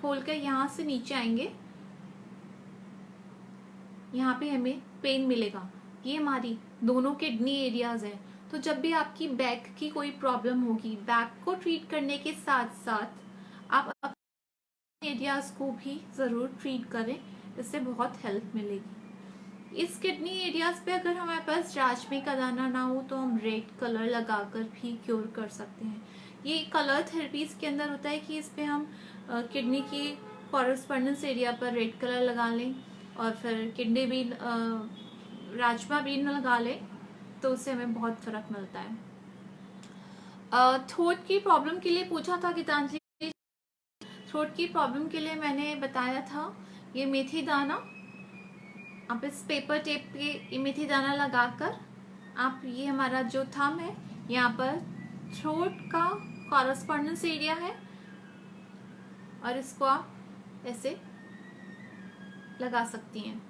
खोलकर यहाँ से नीचे आएंगे, यहाँ पे हमें पेन मिलेगा। ये हमारी दोनों किडनी एरियाज हैं। तो जब भी आपकी बैक की कोई प्रॉब्लम होगी, बैक को ट्रीट करने के साथ साथ आप अपने एरियाज को भी जरूर ट्रीट करें, इससे बहुत हेल्प मिलेगी। इस किडनी एरियाज पे अगर हमारे पास राजमे का दाना ना हो तो हम रेड कलर लगाकर भी क्योर कर सकते हैं। ये कलर थेरेपीज के अंदर होता है कि इस पे हम किडनी की कॉरेस्पॉन्डेंस एरिया पर रेड कलर लगा लें और फिर किडनी बीन राजमा बीन लगा लें, तो उससे हमें बहुत फर्क मिलता है। थ्रोट की प्रॉब्लम के लिए पूछा था गीतांजलि। थ्रोट की प्रॉब्लम के लिए मैंने बताया था ये मेथी दाना, आप इस पेपर टेप पे ये मेथी दाना लगाकर आप, ये हमारा जो थंब है यहाँ पर थ्रोट का कॉरस्पॉन्डेंस एरिया है, और इसको आप ऐसे लगा सकती हैं।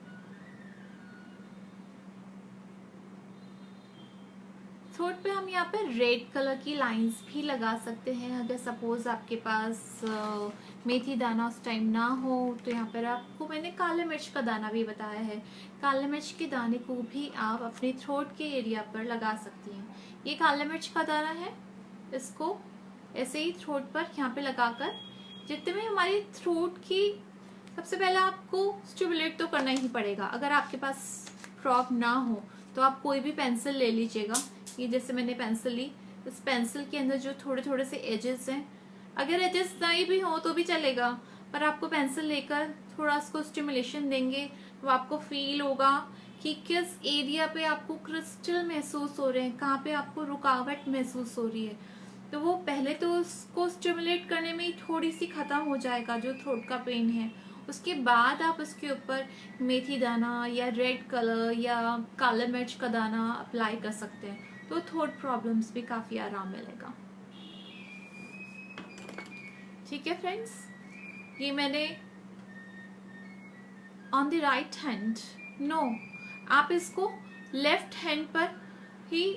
थ्रोट पे हम यहाँ पे रेड कलर की लाइंस भी लगा सकते हैं। अगर सपोज आपके पास मेथी दाना उस टाइम ना हो तो यहाँ पर आपको मैंने काले मिर्च का दाना भी बताया है, काले मिर्च के दाने को भी आप अपने थ्रोट के एरिया पर लगा सकती हैं। ये काले मिर्च का दाना है, इसको ऐसे ही थ्रोट पर यहाँ पे लगाकर जितने भी हमारी थ्रोट की, सबसे पहले आपको स्टिमुलेट तो करना ही पड़ेगा। अगर आपके पास फ्रॉग ना हो तो आप कोई भी पेंसिल ले लीजिएगा। ये जैसे मैंने पेंसिल ली, इस पेंसिल के अंदर जो थोड़े थोड़े से एजेस हैं, अगर एजेस नहीं भी हो तो भी चलेगा, पर आपको पेंसिल लेकर थोड़ा उसको स्टिमुलेशन देंगे तो आपको फील होगा कि किस एरिया पे आपको क्रिस्टल महसूस हो रहे हैं, कहाँ पे आपको रुकावट महसूस हो रही है। तो वो पहले तो उसको स्टिमुलेट करने में ही थोड़ी सी खत्म हो जाएगा जो थ्रोट का पेन है। उसके बाद आप उसके ऊपर मेथी दाना या रेड कलर या काला मिर्च का दाना अप्लाई कर सकते हैं, तो थ्रोट प्रॉब्लम्स भी काफ़ी आराम मिलेगा। ठीक है फ्रेंड्स, ये मैंने on the right hand, no, आप इसको लेफ्ट हैंड पर ही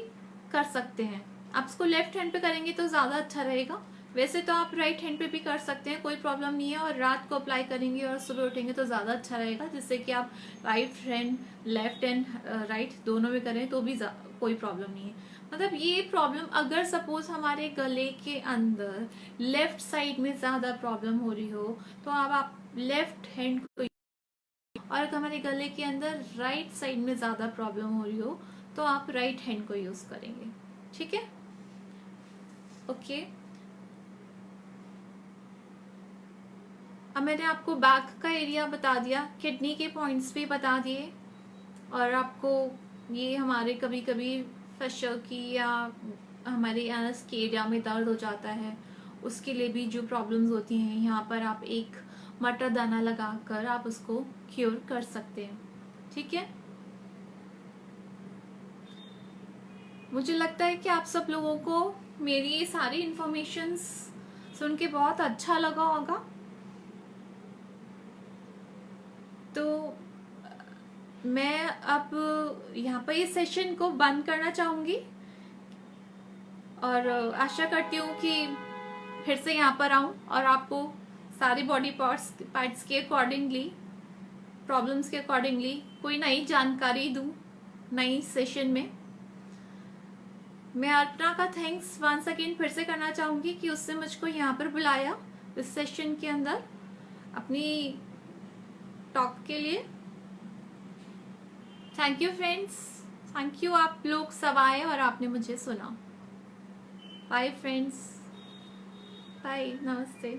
कर सकते हैं। आप इसको लेफ्ट हैंड पे करेंगे तो ज़्यादा अच्छा रहेगा। वैसे तो आप राइट हैंड पे भी कर सकते हैं, कोई प्रॉब्लम नहीं है, और रात को अप्लाई करेंगे और सुबह उठेंगे तो ज़्यादा अच्छा रहेगा, जिससे कि आप right hand, left hand, right दोनों में करें तो भी कोई प्रॉब्लम नहीं है। मतलब ये प्रॉब्लम अगर सपोज हमारे गले के अंदर लेफ्ट साइड में ज़्यादा प्रॉब्लम हो रही हो तो अब आप लेफ्ट हैंड को, और अगर हमारे गले के अंदर राइट साइड में ज़्यादा प्रॉब्लम हो रही हो तो आप राइट हैंड को यूज़ करेंगे। ठीक है, ओके। अब मैंने आपको बैक का एरिया बता दिया, किडनी के पॉइंट्स भी बता दिए, और आपको ये हमारे कभी कभी फशर की या हमारे एनस के एरिया में दर्द हो जाता है, उसके लिए भी जो प्रॉब्लम्स होती हैं, यहाँ पर आप एक मटर दाना लगाकर आप उसको क्योर कर सकते हैं। ठीक है, मुझे लगता है कि आप सब लोगों को मेरी ये सारी इंफॉर्मेशंस सुन के बहुत अच्छा लगा होगा। तो मैं अब यहाँ पर इस सेशन को बंद करना चाहूँगी, और आशा करती हूँ कि फिर से यहाँ पर आऊँ और आपको सारे बॉडी पार्ट्स के अकॉर्डिंगली, प्रॉब्लम्स के अकॉर्डिंगली कोई नई जानकारी दूँ नई सेशन में। मैं अर्पणा का थैंक्स वंस अगेन फिर से करना चाहूँगी कि उसने मुझको यहाँ पर बुलाया इस सेशन के अंदर अपनी टॉक के लिए। Thank you friends, thank you, आप लोग सब आए और आपने मुझे सुना। बाय फ्रेंड्स, बाय, नमस्ते।